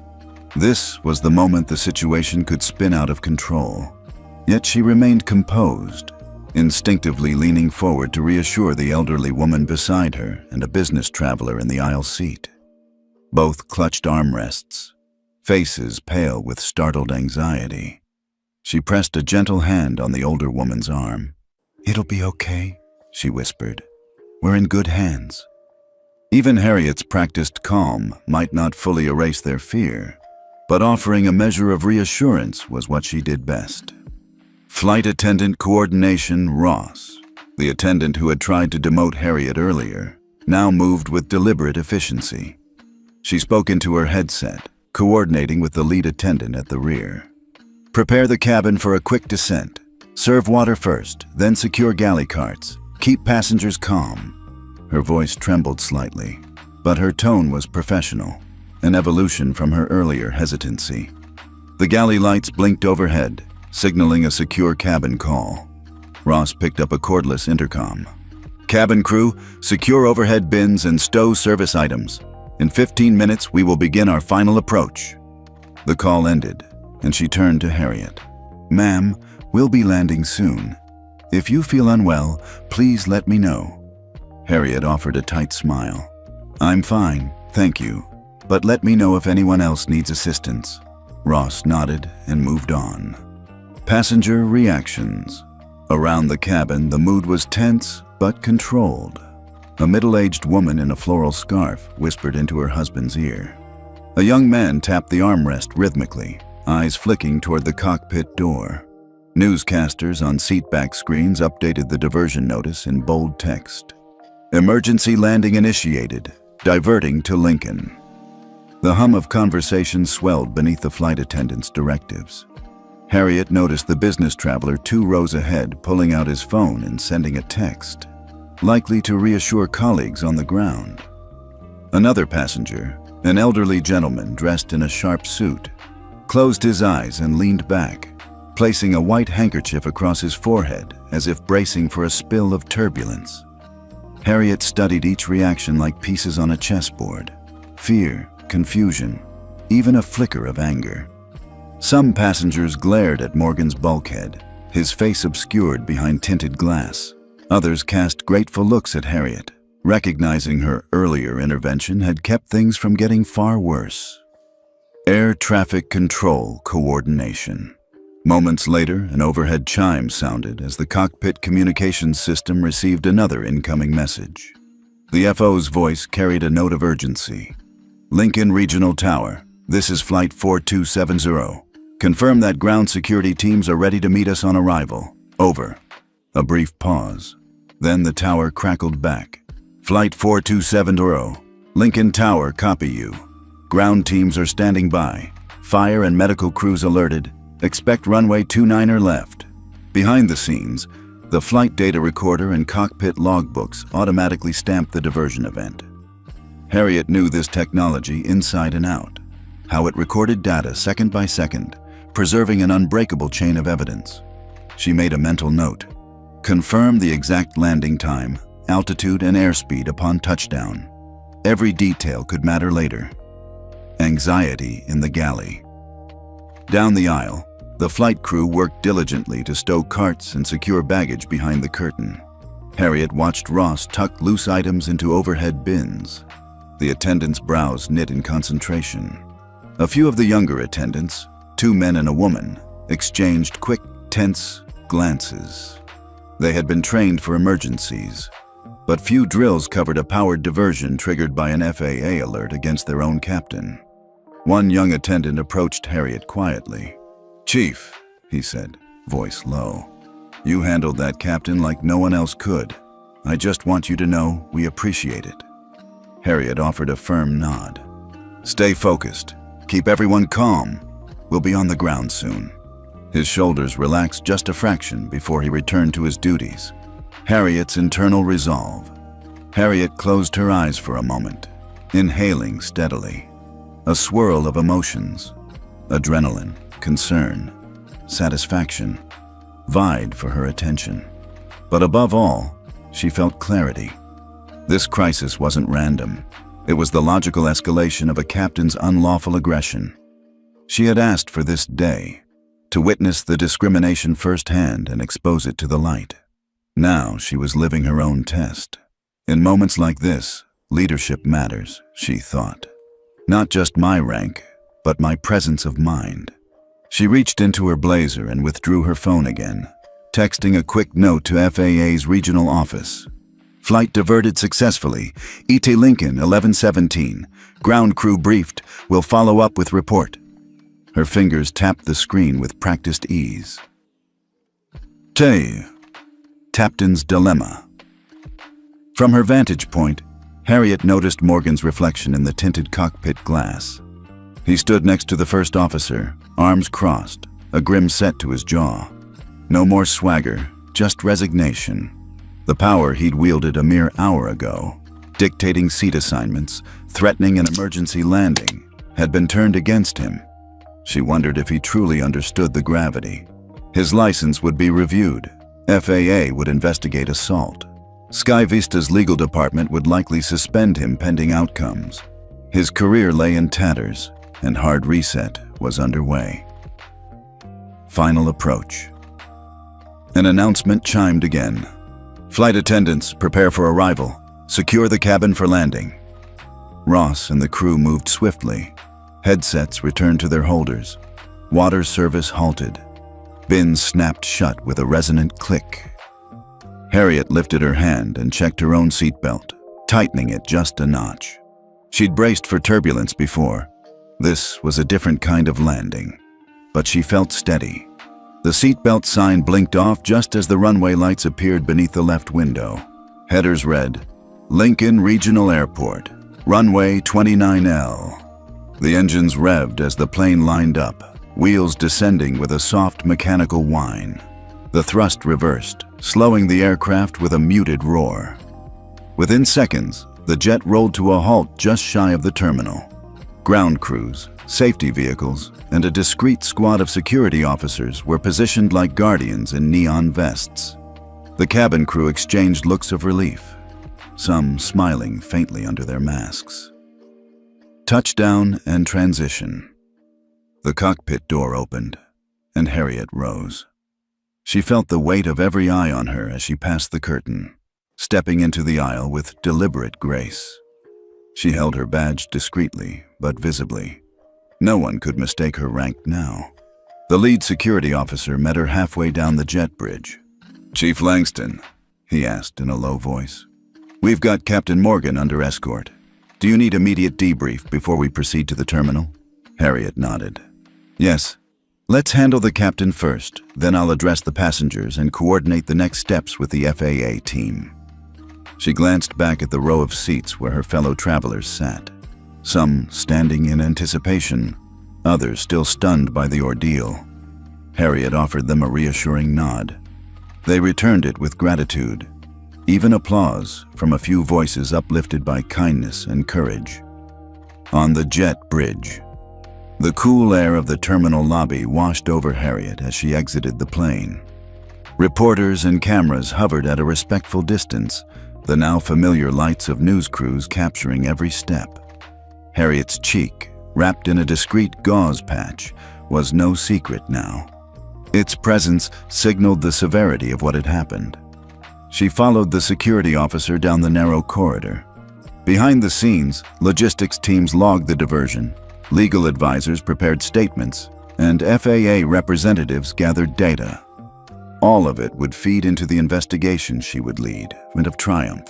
This was the moment the situation could spin out of control. Yet she remained composed, instinctively leaning forward to reassure the elderly woman beside her and a business traveler in the aisle seat. Both clutched armrests, faces pale with startled anxiety. She pressed a gentle hand on the older woman's arm. "It'll be okay," she whispered. "We're in good hands." Even Harriet's practiced calm might not fully erase their fear, but offering a measure of reassurance was what she did best. Flight Attendant Coordination Ross, the attendant who had tried to demote Harriet earlier, now moved with deliberate efficiency. She spoke into her headset, coordinating with the lead attendant at the rear. "Prepare the cabin for a quick descent. Serve water first, then secure galley carts. Keep passengers calm." Her voice trembled slightly, but her tone was professional, an evolution from her earlier hesitancy. The galley lights blinked overhead, signaling a secure cabin call. Ross picked up a cordless intercom. "Cabin crew, secure overhead bins and stow service items. In 15 minutes, we will begin our final approach." The call ended, and she turned to Harriet. "Ma'am, we'll be landing soon. If you feel unwell, please let me know." Harriet offered a tight smile. "I'm fine, thank you, but let me know if anyone else needs assistance." Ross nodded and moved on. Passenger reactions. Around the cabin, the mood was tense but controlled. A middle-aged woman in a floral scarf whispered into her husband's ear. A young man tapped the armrest rhythmically, eyes flicking toward the cockpit door. Newscasters on seatback screens updated the diversion notice in bold text. "Emergency landing initiated, diverting to Lincoln." The hum of conversation swelled beneath the flight attendant's directives. Harriet noticed the business traveler 2 rows ahead pulling out his phone and sending a text, likely to reassure colleagues on the ground. Another passenger, an elderly gentleman dressed in a sharp suit, closed his eyes and leaned back, placing a white handkerchief across his forehead as if bracing for a spill of turbulence. Harriet studied each reaction like pieces on a chessboard. Fear, confusion, even a flicker of anger. Some passengers glared at Morgan's bulkhead, his face obscured behind tinted glass. Others cast grateful looks at Harriet, recognizing her earlier intervention had kept things from getting far worse. Air traffic control coordination. Moments later, an overhead chime sounded as the cockpit communications system received another incoming message. The FO's voice carried a note of urgency. "Lincoln Regional Tower, this is Flight 4270. Confirm that ground security teams are ready to meet us on arrival. Over." A brief pause. Then the tower crackled back. "Flight 4270, Lincoln Tower, copy you. Ground teams are standing by. Fire and medical crews alerted. Expect runway 29er left." Behind the scenes, the flight data recorder and cockpit logbooks automatically stamped the diversion event. Harriet knew this technology inside and out, how it recorded data second by second, preserving an unbreakable chain of evidence. She made a mental note. Confirm the exact landing time, altitude, and airspeed upon touchdown. Every detail could matter later. Anxiety in the galley. Down the aisle, the flight crew worked diligently to stow carts and secure baggage behind the curtain. Harriet watched Ross tuck loose items into overhead bins. The attendants' brows knit in concentration. A few of the younger attendants, 2 men and a woman, exchanged quick, tense glances. They had been trained for emergencies, but few drills covered a powered diversion triggered by an FAA alert against their own captain. One young attendant approached Harriet quietly. "Chief," he said, voice low, "you handled that captain like no one else could. I just want you to know we appreciate it." Harriet offered a firm nod. "Stay focused. Keep everyone calm. We'll be on the ground soon." His shoulders relaxed just a fraction before he returned to his duties. Harriet's internal resolve. Harriet closed her eyes for a moment, inhaling steadily. A swirl of emotions, adrenaline, concern, satisfaction, vied for her attention. But above all, she felt clarity. This crisis wasn't random. It was the logical escalation of a captain's unlawful aggression. She had asked for this day, to witness the discrimination firsthand and expose it to the light. Now she was living her own test. In moments like this, leadership matters, she thought. Not just my rank, but my presence of mind. She reached into her blazer and withdrew her phone again, texting a quick note to FAA's regional office. "Flight diverted successfully. ET Lincoln 1117. Ground crew briefed. Will follow up with report." Her fingers tapped the screen with practiced ease. Captain's Dilemma. From her vantage point, Harriet noticed Morgan's reflection in the tinted cockpit glass. He stood next to the first officer, arms crossed, a grim set to his jaw. No more swagger, just resignation. The power he'd wielded a mere hour ago, dictating seat assignments, threatening an emergency landing, had been turned against him. She wondered if he truly understood the gravity. His license would be reviewed. FAA would investigate assault. Sky Vista's legal department would likely suspend him pending outcomes. His career lay in tatters, and hard reset was underway. Final approach. An announcement chimed again. Flight attendants, prepare for arrival. Secure the cabin for landing. Ross and the crew moved swiftly. Headsets returned to their holders. Water service halted. Bins snapped shut with a resonant click. Harriet lifted her hand and checked her own seatbelt, tightening it just a notch. She'd braced for turbulence before. This was a different kind of landing, but she felt steady. The seatbelt sign blinked off just as the runway lights appeared beneath the left window. Headers read, Lincoln Regional Airport, runway 29L. The engines revved as the plane lined up, wheels descending with a soft mechanical whine. The thrust reversed, slowing the aircraft with a muted roar. Within seconds, the jet rolled to a halt just shy of the terminal. Ground crews, safety vehicles, and a discreet squad of security officers were positioned like guardians in neon vests. The cabin crew exchanged looks of relief, some smiling faintly under their masks. Touchdown and transition. The cockpit door opened, and Harriet rose. She felt the weight of every eye on her as she passed the curtain, stepping into the aisle with deliberate grace. She held her badge discreetly, but visibly. No one could mistake her rank now. The lead security officer met her halfway down the jet bridge. "Chief Langston," he asked in a low voice. "We've got Captain Morgan under escort. Do you need immediate debrief before we proceed to the terminal?" Harriet nodded. "Yes. Let's handle the captain first, then I'll address the passengers and coordinate the next steps with the FAA team." She glanced back at the row of seats where her fellow travelers sat, some standing in anticipation, others still stunned by the ordeal. Harriet offered them a reassuring nod. They returned it with gratitude, even applause from a few voices uplifted by kindness and courage. On the jet bridge, the cool air of the terminal lobby washed over Harriet as she exited the plane. Reporters and cameras hovered at a respectful distance, the now familiar lights of news crews capturing every step. Harriet's cheek, wrapped in a discreet gauze patch, was no secret now. Its presence signaled the severity of what had happened. She followed the security officer down the narrow corridor. Behind the scenes, logistics teams logged the diversion, legal advisors prepared statements, and FAA representatives gathered data. All of it would feed into the investigation she would lead, and of triumph.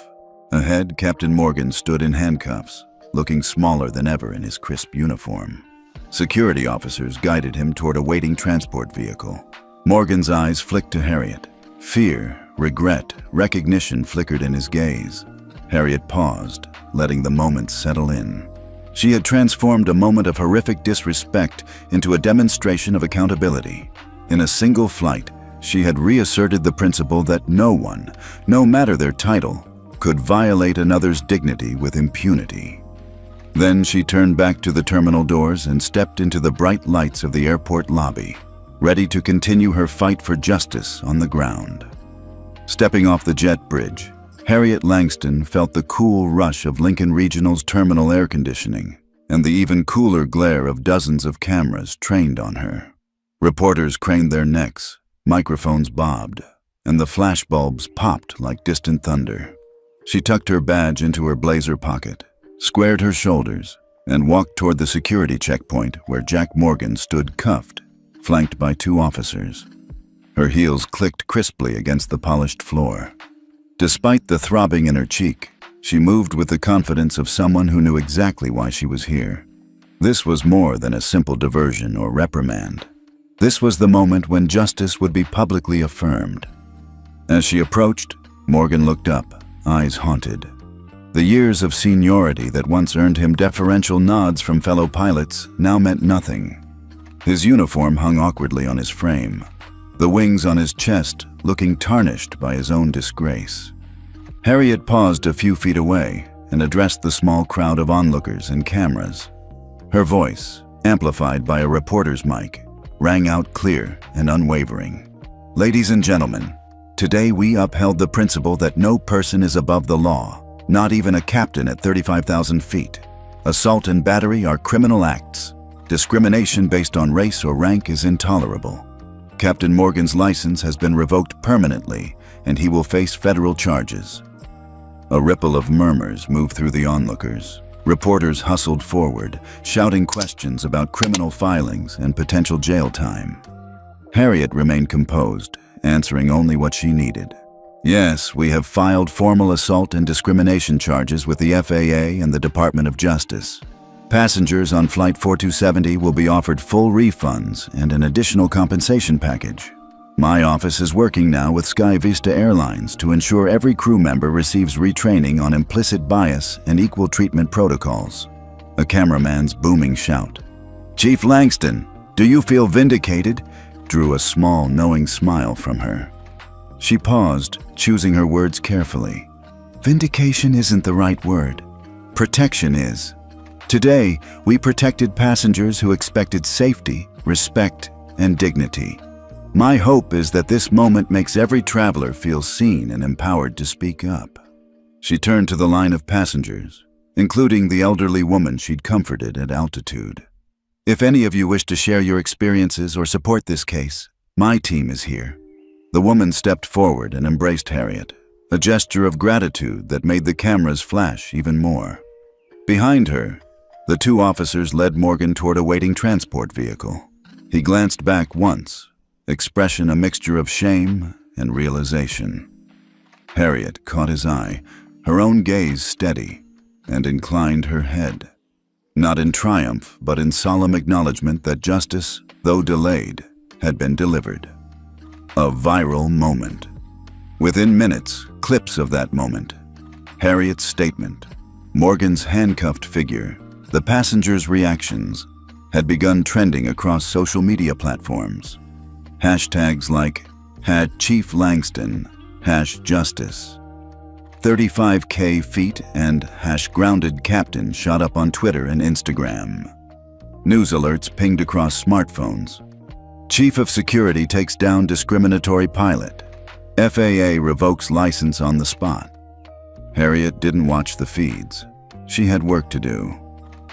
Ahead, Captain Morgan stood in handcuffs, looking smaller than ever in his crisp uniform. Security officers guided him toward a waiting transport vehicle. Morgan's eyes flicked to Harriet. Fear, regret, recognition flickered in his gaze. Harriet paused, letting the moment settle in. She had transformed a moment of horrific disrespect into a demonstration of accountability. In a single flight, she had reasserted the principle that no one, no matter their title, could violate another's dignity with impunity. Then she turned back to the terminal doors and stepped into the bright lights of the airport lobby, ready to continue her fight for justice on the ground. Stepping off the jet bridge, Harriet Langston felt the cool rush of Lincoln Regional's terminal air conditioning and the even cooler glare of dozens of cameras trained on her. Reporters craned their necks, microphones bobbed, and the flashbulbs popped like distant thunder. She tucked her badge into her blazer pocket, squared her shoulders, and walked toward the security checkpoint where Jack Morgan stood cuffed, flanked by two officers. Her heels clicked crisply against the polished floor. Despite the throbbing in her cheek, she moved with the confidence of someone who knew exactly why she was here. This was more than a simple diversion or reprimand. This was the moment when justice would be publicly affirmed. As she approached, Morgan looked up, eyes haunted. The years of seniority that once earned him deferential nods from fellow pilots now meant nothing. His uniform hung awkwardly on his frame, the wings on his chest looking tarnished by his own disgrace. Harriet paused a few feet away and addressed the small crowd of onlookers and cameras. Her voice, amplified by a reporter's mic, rang out clear and unwavering. "Ladies and gentlemen, today we upheld the principle that no person is above the law, not even a captain at 35,000 feet. Assault and battery are criminal acts. Discrimination based on race or rank is intolerable. Captain Morgan's license has been revoked permanently, and he will face federal charges. A ripple of murmurs moved through the onlookers. Reporters hustled forward, shouting questions about criminal filings and potential jail time. Harriet remained composed, answering only what she needed. Yes, we have filed formal assault and discrimination charges with the FAA and the Department of Justice. Passengers on Flight 4270 will be offered full refunds and an additional compensation package. My office is working now with Sky Vista Airlines to ensure every crew member receives retraining on implicit bias and equal treatment protocols. A cameraman's booming shout. "Chief Langston, do you feel vindicated?" drew a small, knowing smile from her. She paused, choosing her words carefully. Vindication isn't the right word. Protection is. Today, we protected passengers who expected safety, respect, and dignity. My hope is that this moment makes every traveler feel seen and empowered to speak up. She turned to the line of passengers, including the elderly woman she'd comforted at altitude. If any of you wish to share your experiences or support this case, my team is here. The woman stepped forward and embraced Harriet, a gesture of gratitude that made the cameras flash even more. Behind her, the two officers led Morgan toward a waiting transport vehicle. He glanced back once, expression a mixture of shame and realization. Harriet caught his eye, her own gaze steady, and inclined her head. Not in triumph, but in solemn acknowledgement that justice, though delayed, had been delivered. A viral moment. Within minutes, clips of that moment. Harriet's statement, Morgan's handcuffed figure, the passengers' reactions, had begun trending across social media platforms. Hashtags like #Chief Langston, #Justice, 35K feet, and #Grounded Captain shot up on Twitter and Instagram. News alerts pinged across smartphones. Chief of Security takes down discriminatory pilot. FAA revokes license on the spot. Harriet didn't watch the feeds. She had work to do.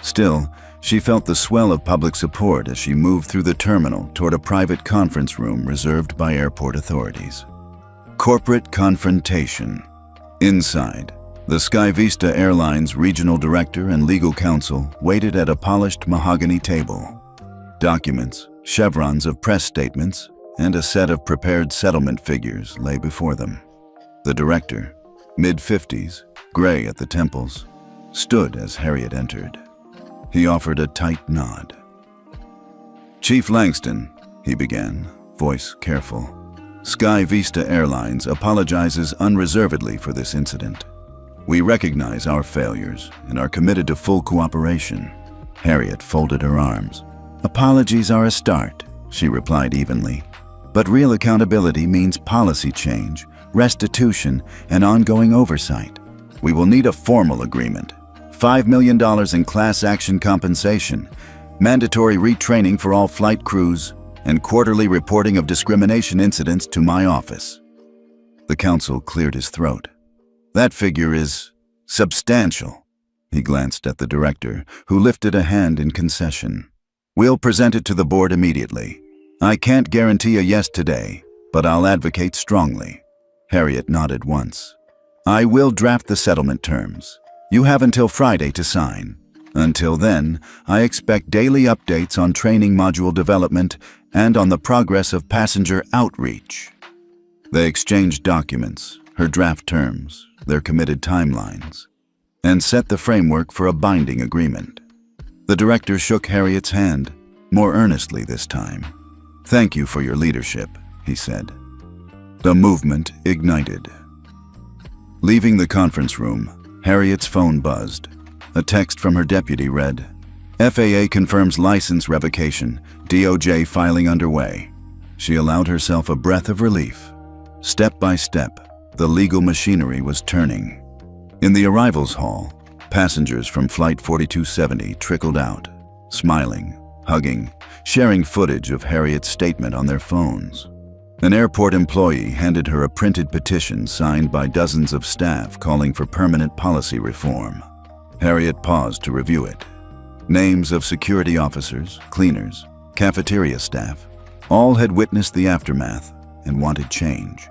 Still, she felt the swell of public support as she moved through the terminal toward a private conference room reserved by airport authorities. Corporate confrontation. Inside, the Sky Vista Airlines regional director and legal counsel waited at a polished mahogany table. Documents, chevrons of press statements, and a set of prepared settlement figures lay before them. The director, mid-50s, gray at the temples, stood as Harriet entered. He offered a tight nod. "Chief Langston," he began, voice careful, "Sky Vista Airlines apologizes unreservedly for this incident. We recognize our failures and are committed to full cooperation." Harriet folded her arms. "Apologies are a start," she replied evenly. "But real accountability means policy change, restitution, and ongoing oversight. We will need a formal agreement. $5 million in class action compensation, mandatory retraining for all flight crews, and quarterly reporting of discrimination incidents to my office." The counsel cleared his throat. "That figure is substantial." He glanced at the director, who lifted a hand in concession. "We'll present it to the board immediately. I can't guarantee a yes today, but I'll advocate strongly." Harriet nodded once. "I will draft the settlement terms. You have until Friday to sign. Until then, I expect daily updates on training module development and on the progress of passenger outreach." They exchanged documents, her draft terms, their committed timelines, and set the framework for a binding agreement. The director shook Harriet's hand, more earnestly this time. "Thank you for your leadership," he said. The movement ignited. Leaving the conference room, Harriet's phone buzzed. A text from her deputy read, "FAA confirms license revocation, DOJ filing underway." She allowed herself a breath of relief. Step by step, the legal machinery was turning. In the arrivals hall, passengers from Flight 4270 trickled out, smiling, hugging, sharing footage of Harriet's statement on their phones. An airport employee handed her a printed petition signed by dozens of staff calling for permanent policy reform. Harriet paused to review it. Names of security officers, cleaners, cafeteria staff, all had witnessed the aftermath and wanted change.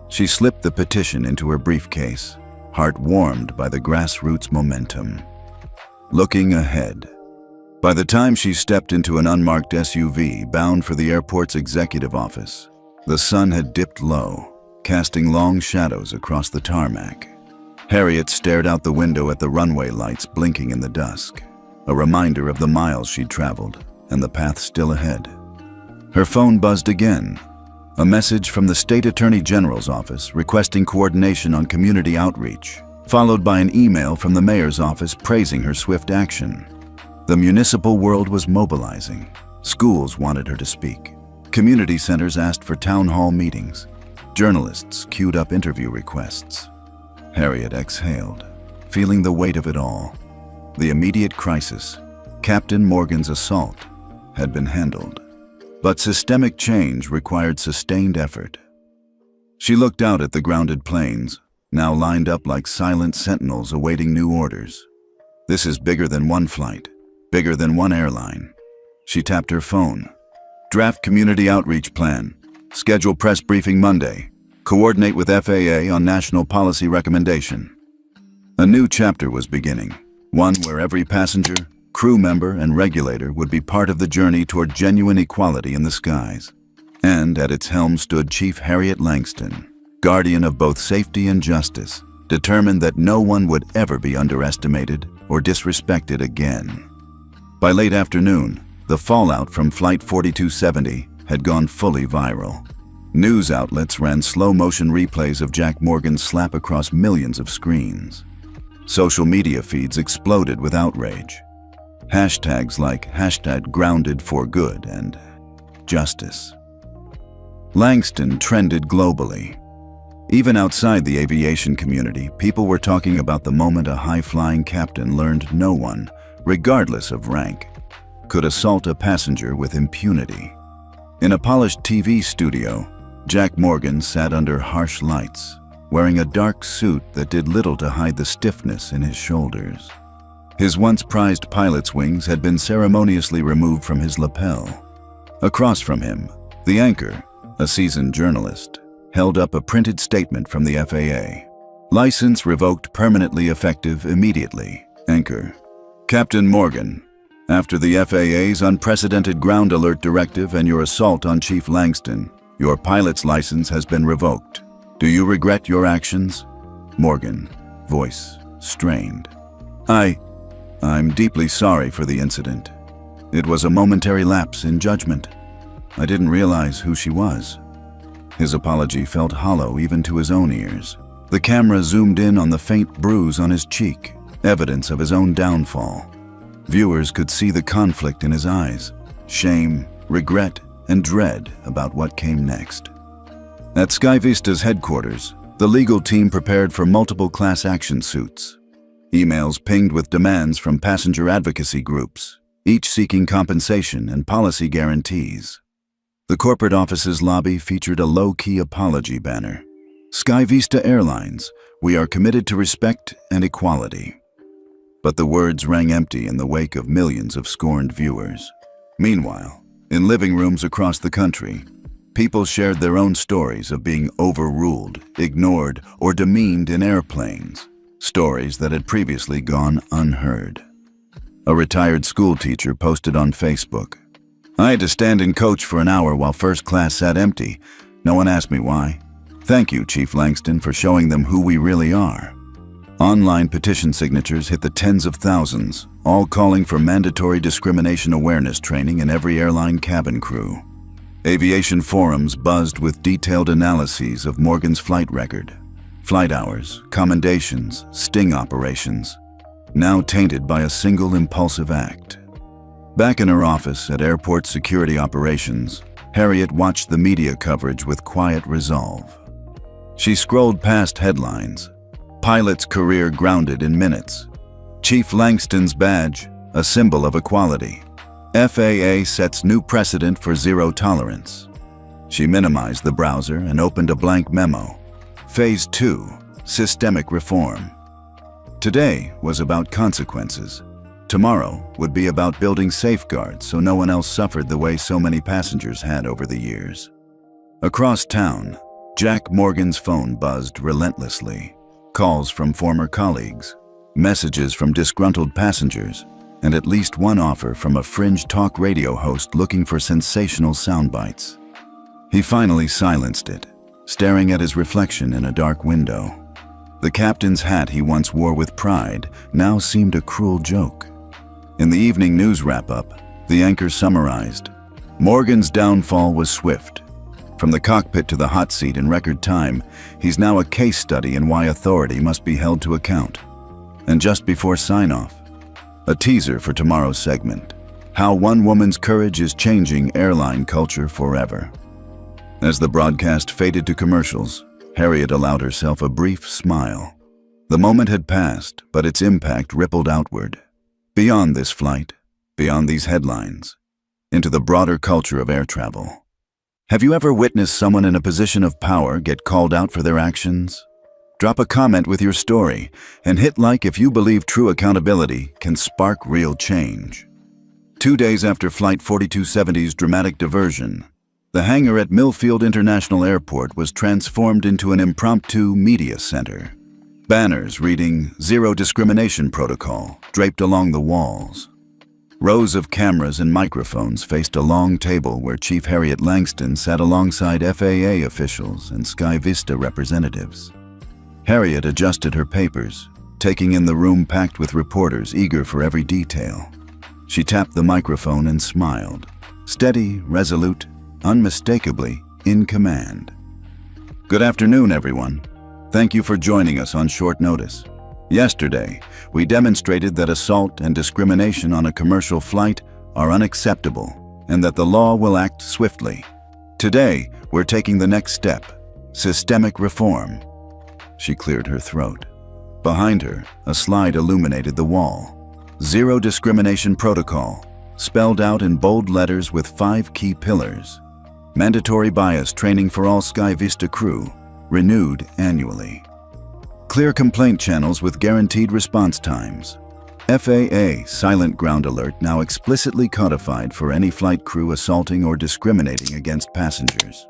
She slipped the petition into her briefcase, heart warmed by the grassroots momentum. Looking ahead. By the time she stepped into an unmarked SUV bound for the airport's executive office, the sun had dipped low, casting long shadows across the tarmac. Harriet stared out the window at the runway lights blinking in the dusk, a reminder of the miles she'd traveled and the path still ahead. Her phone buzzed again, a message from the State Attorney General's office requesting coordination on community outreach, followed by an email from the mayor's office praising her swift action. The municipal world was mobilizing. Schools wanted her to speak. Community centers asked for town hall meetings. Journalists queued up interview requests. Harriet exhaled, feeling the weight of it all. The immediate crisis, Captain Morgan's assault, had been handled. But systemic change required sustained effort. She looked out at the grounded planes, now lined up like silent sentinels awaiting new orders. This is bigger than one flight, bigger than one airline. She tapped her phone. Draft community outreach plan. Schedule press briefing Monday. Coordinate with FAA on national policy recommendation. A new chapter was beginning, one where every passenger, crew member, and regulator would be part of the journey toward genuine equality in the skies. And at its helm stood Chief Harriet Langston, guardian of both safety and justice, determined that no one would ever be underestimated or disrespected again. By late afternoon, the fallout from Flight 4270 had gone fully viral. News outlets ran slow-motion replays of Jack Morgan's slap across millions of screens. Social media feeds exploded with outrage. Hashtags like #GroundedForGood and Justice. Langston trended globally. Even outside the aviation community, people were talking about the moment a high-flying captain learned no one, regardless of rank, could assault a passenger with impunity. In a polished TV studio, Jack Morgan sat under harsh lights, wearing a dark suit that did little to hide the stiffness in his shoulders. His once prized pilot's wings had been ceremoniously removed from his lapel. Across from him, the anchor, a seasoned journalist, held up a printed statement from the FAA. License revoked permanently effective immediately. Anchor. Captain Morgan, after the FAA's unprecedented ground alert directive and your assault on Chief Langston, your pilot's license has been revoked. Do you regret your actions? Morgan, voice strained. I'm deeply sorry for the incident. It was a momentary lapse in judgment. I didn't realize who she was. His apology felt hollow even to his own ears. The camera zoomed in on the faint bruise on his cheek, evidence of his own downfall. Viewers could see the conflict in his eyes, shame, regret, and dread about what came next. At SkyVista's headquarters, the legal team prepared for multiple class action suits. Emails pinged with demands from passenger advocacy groups, each seeking compensation and policy guarantees. The corporate office's lobby featured a low-key apology banner. SkyVista Airlines, we are committed to respect and equality. But the words rang empty in the wake of millions of scorned viewers. Meanwhile, in living rooms across the country, people shared their own stories of being overruled, ignored, or demeaned in airplanes, stories that had previously gone unheard. A retired school teacher posted on Facebook, I had to stand and coach for an hour while first class sat empty. No one asked me why. Thank you, Chief Langston, for showing them who we really are. Online petition signatures hit the tens of thousands, all calling for mandatory discrimination awareness training in every airline cabin crew. Aviation forums buzzed with detailed analyses of Morgan's flight record, flight hours, commendations, sting operations, now tainted by a single impulsive act. Back in her office at Airport Security Operations, Harriet watched the media coverage with quiet resolve. She scrolled past headlines. Pilot's career grounded in minutes. Chief Langston's badge, a symbol of equality. FAA sets new precedent for zero tolerance. She minimized the browser and opened a blank memo. Phase 2, systemic reform. Today was about consequences. Tomorrow would be about building safeguards so no one else suffered the way so many passengers had over the years. Across town, Jack Morgan's phone buzzed relentlessly. Calls from former colleagues, messages from disgruntled passengers, and at least one offer from a fringe talk radio host looking for sensational sound bites. He finally silenced it, staring at his reflection in a dark window. The captain's hat he once wore with pride now seemed a cruel joke. In the evening news wrap-up, the anchor summarized, "Morgan's downfall was swift. From the cockpit to the hot seat in record time, he's now a case study in why authority must be held to account." And just before sign-off, a teaser for tomorrow's segment, how one woman's courage is changing airline culture forever. As the broadcast faded to commercials, Harriet allowed herself a brief smile. The moment had passed, but its impact rippled outward. Beyond this flight, beyond these headlines, into the broader culture of air travel. Have you ever witnessed someone in a position of power get called out for their actions? Drop a comment with your story and hit like if you believe true accountability can spark real change. 2 days after Flight 4270's dramatic diversion, the hangar at Millfield International Airport was transformed into an impromptu media center. Banners reading "Zero Discrimination Protocol" draped along the walls. Rows of cameras and microphones faced a long table where Chief Harriet Langston sat alongside FAA officials and Sky Vista representatives. Harriet adjusted her papers, taking in the room packed with reporters eager for every detail. She tapped the microphone and smiled, steady, resolute, unmistakably in command. "Good afternoon, everyone. Thank you for joining us on short notice. Yesterday, we demonstrated that assault and discrimination on a commercial flight are unacceptable and that the law will act swiftly. Today, we're taking the next step, systemic reform." She cleared her throat. Behind her, a slide illuminated the wall. "Zero Discrimination Protocol," spelled out in bold letters with 5 key pillars. Mandatory bias training for all Sky Vista crew, renewed annually. Clear complaint channels with guaranteed response times. FAA silent ground alert now explicitly codified for any flight crew assaulting or discriminating against passengers.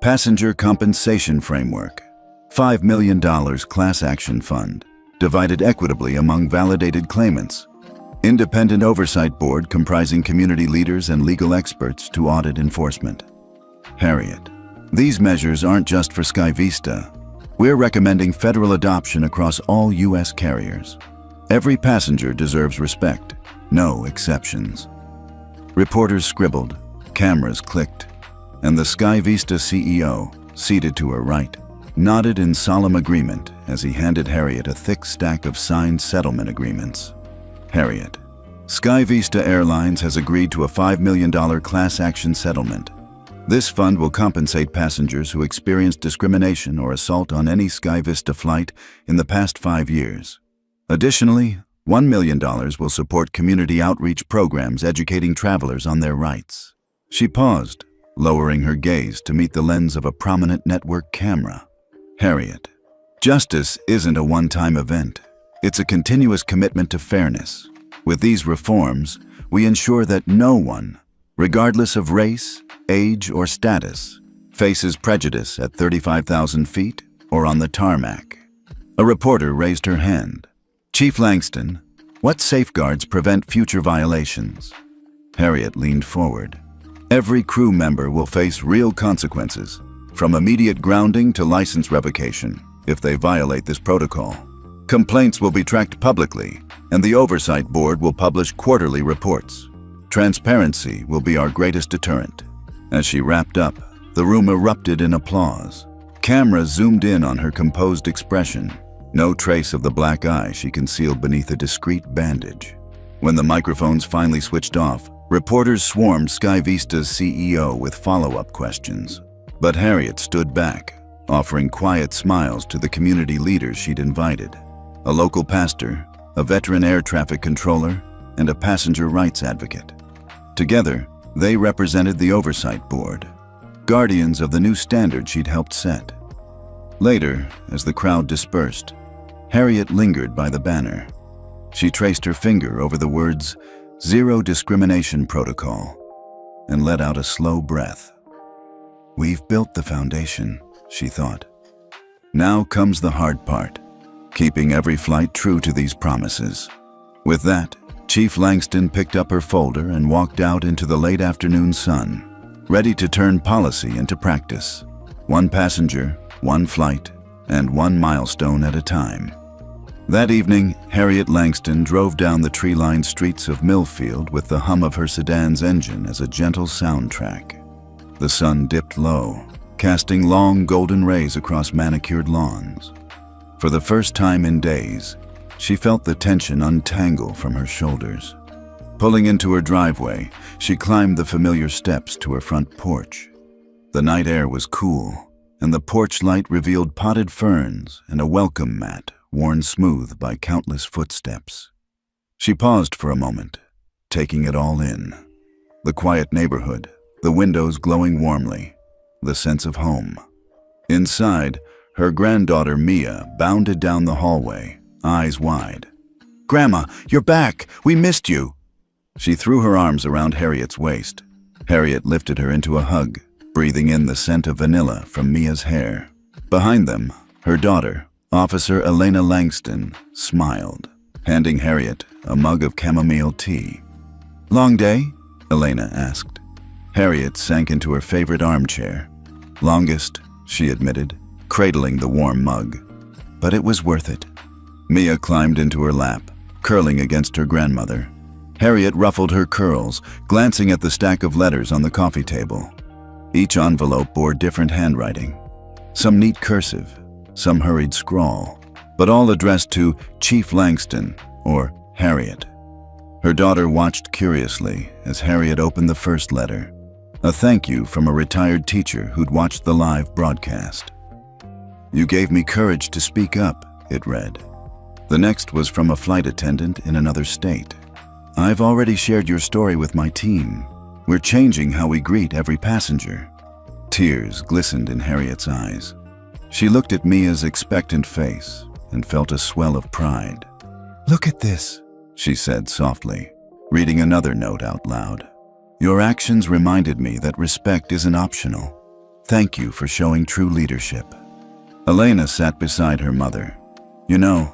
Passenger compensation framework. $5 million class action fund, divided equitably among validated claimants. Independent oversight board comprising community leaders and legal experts to audit enforcement. Harriet. These measures aren't just for Sky Vista. We're recommending federal adoption across all U.S. carriers. Every passenger deserves respect, no exceptions. Reporters scribbled, cameras clicked, and the Sky Vista CEO, seated to her right, nodded in solemn agreement as he handed Harriet a thick stack of signed settlement agreements. Harriet. Sky Vista Airlines has agreed to a $5 million class action settlement. This fund will compensate passengers who experienced discrimination or assault on any Sky Vista flight in the past 5 years. Additionally, $1 million will support community outreach programs educating travelers on their rights. She paused, lowering her gaze to meet the lens of a prominent network camera. Harriet. Justice isn't a one-time event. It's a continuous commitment to fairness. With these reforms, we ensure that no one, regardless of race, age, or status, faces prejudice at 35,000 feet or on the tarmac. A reporter raised her hand. "Chief Langston, what safeguards prevent future violations?" Harriet leaned forward. "Every crew member will face real consequences, from immediate grounding to license revocation, if they violate this protocol. Complaints will be tracked publicly, and the Oversight Board will publish quarterly reports. Transparency will be our greatest deterrent." As she wrapped up, the room erupted in applause. Cameras zoomed in on her composed expression, no trace of the black eye she concealed beneath a discreet bandage. When the microphones finally switched off, reporters swarmed Sky Vista's CEO with follow-up questions. But Harriet stood back, offering quiet smiles to the community leaders she'd invited. A local pastor, a veteran air traffic controller, and a passenger rights advocate. Together, they represented the Oversight Board, guardians of the new standard she'd helped set. Later, as the crowd dispersed, Harriet lingered by the banner. She traced her finger over the words, "Zero Discrimination Protocol," and let out a slow breath. "We've built the foundation," she thought. "Now comes the hard part, keeping every flight true to these promises." With that, Chief Langston picked up her folder and walked out into the late afternoon sun, ready to turn policy into practice. One passenger, one flight, and one milestone at a time. That evening, Harriet Langston drove down the tree-lined streets of Millfield with the hum of her sedan's engine as a gentle soundtrack. The sun dipped low, casting long golden rays across manicured lawns. For the first time in days, she felt the tension untangle from her shoulders. Pulling into her driveway, she climbed the familiar steps to her front porch. The night air was cool, and the porch light revealed potted ferns and a welcome mat worn smooth by countless footsteps. She paused for a moment, taking it all in. The quiet neighborhood, the windows glowing warmly, the sense of home. Inside, her granddaughter Mia bounded down the hallway, eyes wide. "Grandma, you're back! We missed you!" She threw her arms around Harriet's waist. Harriet lifted her into a hug, breathing in the scent of vanilla from Mia's hair. Behind them, her daughter, Officer Elena Langston, smiled, handing Harriet a mug of chamomile tea. "Long day?" Elena asked. Harriet sank into her favorite armchair. "Longest," she admitted, cradling the warm mug. "But it was worth it." Mia climbed into her lap, curling against her grandmother. Harriet ruffled her curls, glancing at the stack of letters on the coffee table. Each envelope bore different handwriting, some neat cursive, some hurried scrawl, but all addressed to Chief Langston, or Harriet. Her daughter watched curiously as Harriet opened the first letter, a thank you from a retired teacher who'd watched the live broadcast. "You gave me courage to speak up," it read. The next was from a flight attendant in another state. "I've already shared your story with my team. We're changing how we greet every passenger." Tears glistened in Harriet's eyes. She looked at Mia's expectant face and felt a swell of pride. "Look at this," she said softly, reading another note out loud. "Your actions reminded me that respect isn't optional. Thank you for showing true leadership." Elena sat beside her mother. "You know,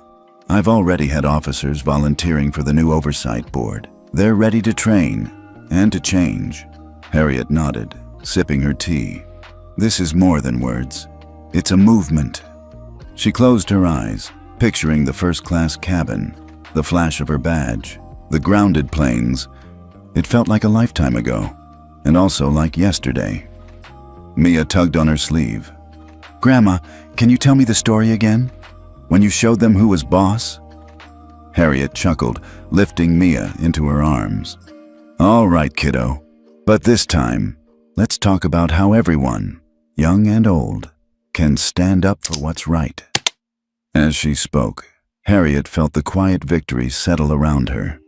I've already had officers volunteering for the new oversight board. They're ready to train and to change." Harriet nodded, sipping her tea. "This is more than words. It's a movement." She closed her eyes, picturing the first-class cabin, the flash of her badge, the grounded planes. It felt like a lifetime ago, and also like yesterday. Mia tugged on her sleeve. "Grandma, can you tell me the story again? When you showed them who was boss?" Harriet chuckled, lifting Mia into her arms. "All right, kiddo. But this time, let's talk about how everyone, young and old, can stand up for what's right." As she spoke, Harriet felt the quiet victory settle around her.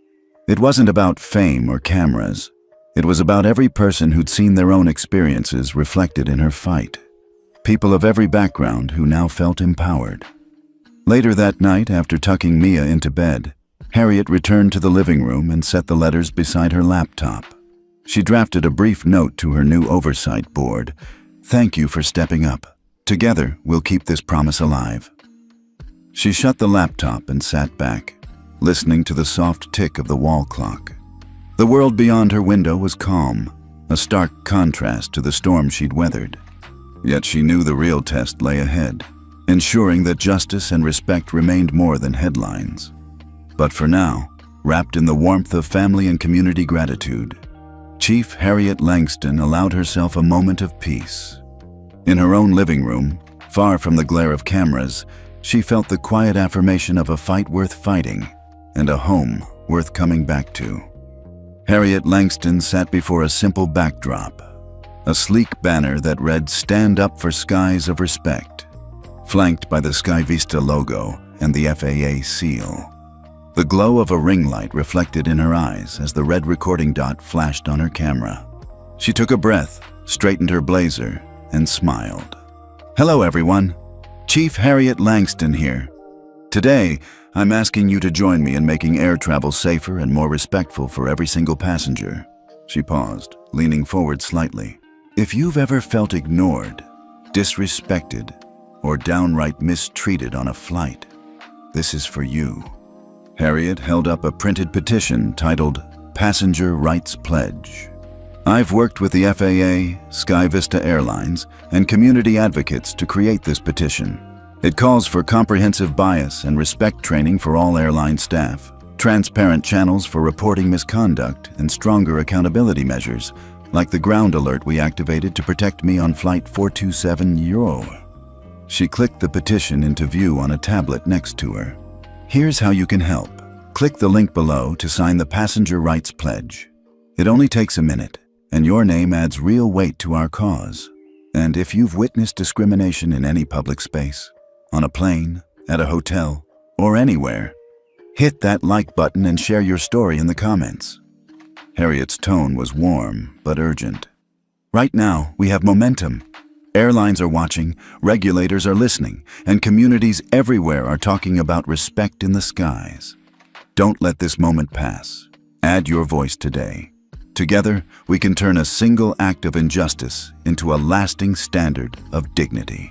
It wasn't about fame or cameras. It was about every person who'd seen their own experiences reflected in her fight. People of every background who now felt empowered. Later that night, after tucking Mia into bed, Harriet returned to the living room and set the letters beside her laptop. She drafted a brief note to her new oversight board. "Thank you for stepping up. Together, we'll keep this promise alive." She shut the laptop and sat back, listening to the soft tick of the wall clock. The world beyond her window was calm, a stark contrast to the storm she'd weathered. Yet she knew the real test lay ahead, ensuring that justice and respect remained more than headlines. But for now, wrapped in the warmth of family and community gratitude, Chief Harriet Langston allowed herself a moment of peace. In her own living room, far from the glare of cameras, she felt the quiet affirmation of a fight worth fighting and a home worth coming back to. Harriet Langston sat before a simple backdrop, a sleek banner that read "Stand Up for Skies of Respect," flanked by the Sky Vista logo and the FAA seal. The glow of a ring light reflected in her eyes as the red recording dot flashed on her camera. She took a breath, straightened her blazer, and smiled. "Hello, everyone. Chief Harriet Langston here. Today, I'm asking you to join me in making air travel safer and more respectful for every single passenger. She paused, leaning forward slightly. If you've ever felt ignored, disrespected, or downright mistreated on a flight, this is for you. Harriet held up a printed petition titled Passenger Rights Pledge. I've worked with the FAA, Sky Vista Airlines, and community advocates to create this petition. It calls for comprehensive bias and respect training for all airline staff, transparent channels for reporting misconduct, and stronger accountability measures, like the ground alert we activated to protect me on Flight 427 Euro. She clicked the petition into view on a tablet next to her. Here's how you can help. Click the link below to sign the Passenger Rights Pledge. It only takes a minute, and your name adds real weight to our cause. And if you've witnessed discrimination in any public space, on a plane, at a hotel, or anywhere, hit that like button and share your story in the comments. Harriet's tone was warm but urgent. Right now, we have momentum. Airlines are watching, regulators are listening, and communities everywhere are talking about respect in the skies. Don't let this moment pass. Add your voice today. Together, we can turn a single act of injustice into a lasting standard of dignity.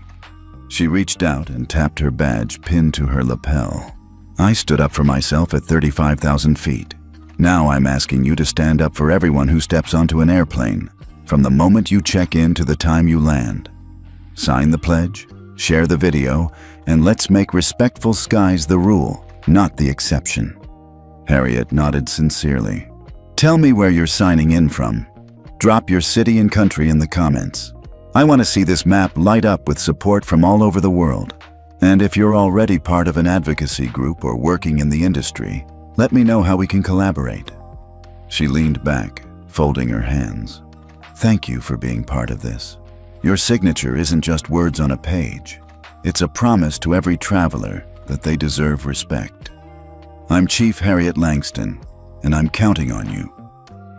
She reached out and tapped her badge pinned to her lapel. I stood up for myself at 35,000 feet. Now I'm asking you to stand up for everyone who steps onto an airplane, from the moment you check in to the time you land. Sign the pledge, share the video, and let's make respectful skies the rule, not the exception. Harriet nodded sincerely. Tell me where you're signing in from. Drop your city and country in the comments. I want to see this map light up with support from all over the world. And if you're already part of an advocacy group or working in the industry, let me know how we can collaborate. She leaned back, folding her hands. Thank you for being part of this. Your signature isn't just words on a page. It's a promise to every traveler that they deserve respect. I'm Chief Harriet Langston, and I'm counting on you.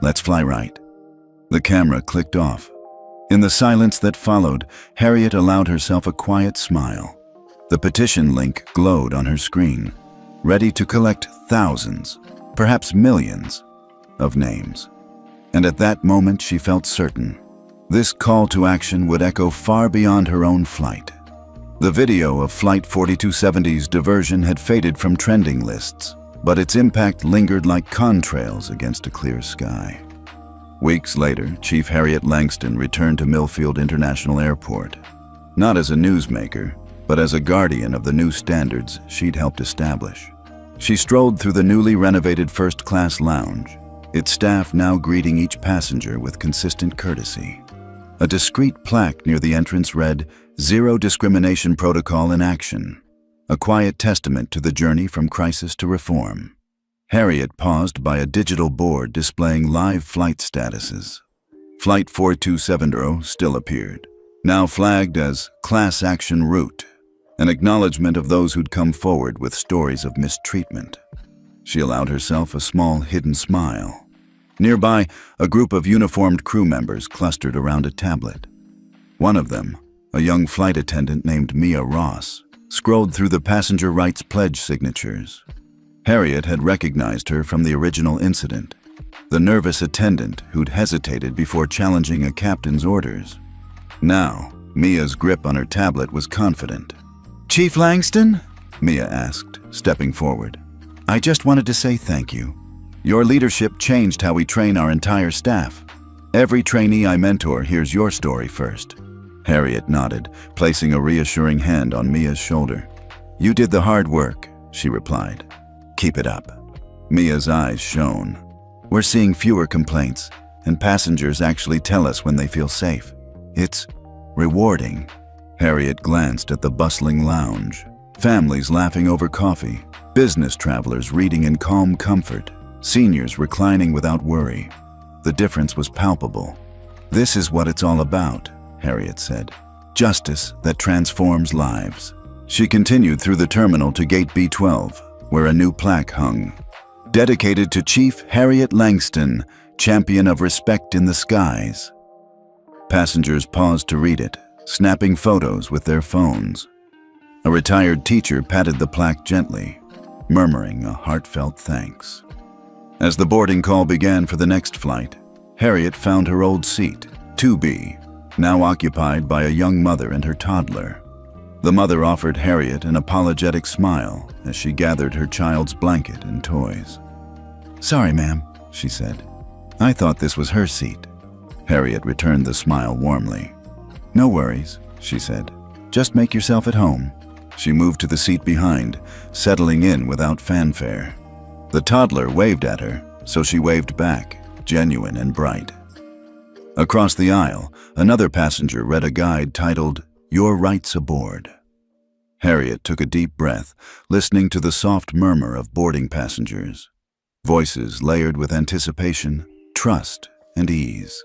Let's fly right. The camera clicked off. In the silence that followed, Harriet allowed herself a quiet smile. The petition link glowed on her screen, ready to collect thousands, perhaps millions, of names. And at that moment, she felt certain. This call to action would echo far beyond her own flight. The video of Flight 4270's diversion had faded from trending lists, but its impact lingered like contrails against a clear sky. Weeks later, Chief Harriet Langston returned to Millfield International Airport, not as a newsmaker, but as a guardian of the new standards she'd helped establish. She strolled through the newly renovated first-class lounge, its staff now greeting each passenger with consistent courtesy. A discreet plaque near the entrance read, "Zero Discrimination Protocol in Action," a quiet testament to the journey from crisis to reform. Harriet paused by a digital board displaying live flight statuses. Flight 4270 still appeared, now flagged as Class Action Route, an acknowledgement of those who'd come forward with stories of mistreatment. She allowed herself a small hidden smile. Nearby, a group of uniformed crew members clustered around a tablet. One of them, a young flight attendant named Mia Ross, scrolled through the Passenger Rights Pledge signatures. Harriet had recognized her from the original incident, the nervous attendant who'd hesitated before challenging a captain's orders. Now, Mia's grip on her tablet was confident. "Chief Langston?" Mia asked, stepping forward. "I just wanted to say thank you. Your leadership changed how we train our entire staff. Every trainee I mentor hears your story first." Harriet nodded, placing a reassuring hand on Mia's shoulder. "You did the hard work," she replied. "Keep it up." Mia's eyes shone. "We're seeing fewer complaints, and passengers actually tell us when they feel safe. It's rewarding." Harriet glanced at the bustling lounge. Families laughing over coffee, business travelers reading in calm comfort, seniors reclining without worry. The difference was palpable. "This is what it's all about," Harriet said. "Justice that transforms lives." She continued through the terminal to Gate B12, where a new plaque hung. "Dedicated to Chief Harriet Langston, Champion of Respect in the Skies." Passengers paused to read it, snapping photos with their phones. A retired teacher patted the plaque gently, murmuring a heartfelt thanks. As the boarding call began for the next flight, Harriet found her old seat, 2B, now occupied by a young mother and her toddler. The mother offered Harriet an apologetic smile as she gathered her child's blanket and toys. "Sorry, ma'am," she said. "I thought this was her seat." Harriet returned the smile warmly. "No worries," she said. "Just make yourself at home." She moved to the seat behind, settling in without fanfare. The toddler waved at her, so she waved back, genuine and bright. Across the aisle, another passenger read a guide titled, "Your Rights Aboard." Harriet took a deep breath, listening to the soft murmur of boarding passengers. Voices layered with anticipation, trust, and ease.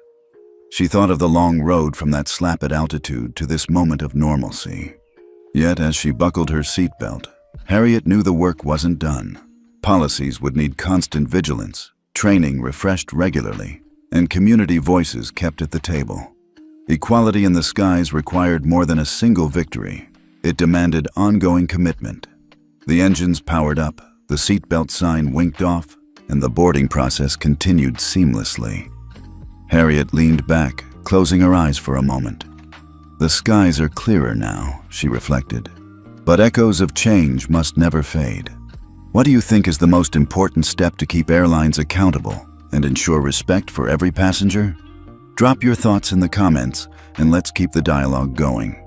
She thought of the long road from that slap at altitude to this moment of normalcy. Yet as she buckled her seatbelt, Harriet knew the work wasn't done. Policies would need constant vigilance, training refreshed regularly, and community voices kept at the table. Equality in the skies required more than a single victory. It demanded ongoing commitment. The engines powered up, the seatbelt sign winked off, and the boarding process continued seamlessly. Harriet leaned back, closing her eyes for a moment. The skies are clearer now, she reflected. But echoes of change must never fade. What do you think is the most important step to keep airlines accountable and ensure respect for every passenger? Drop your thoughts in the comments, and let's keep the dialogue going.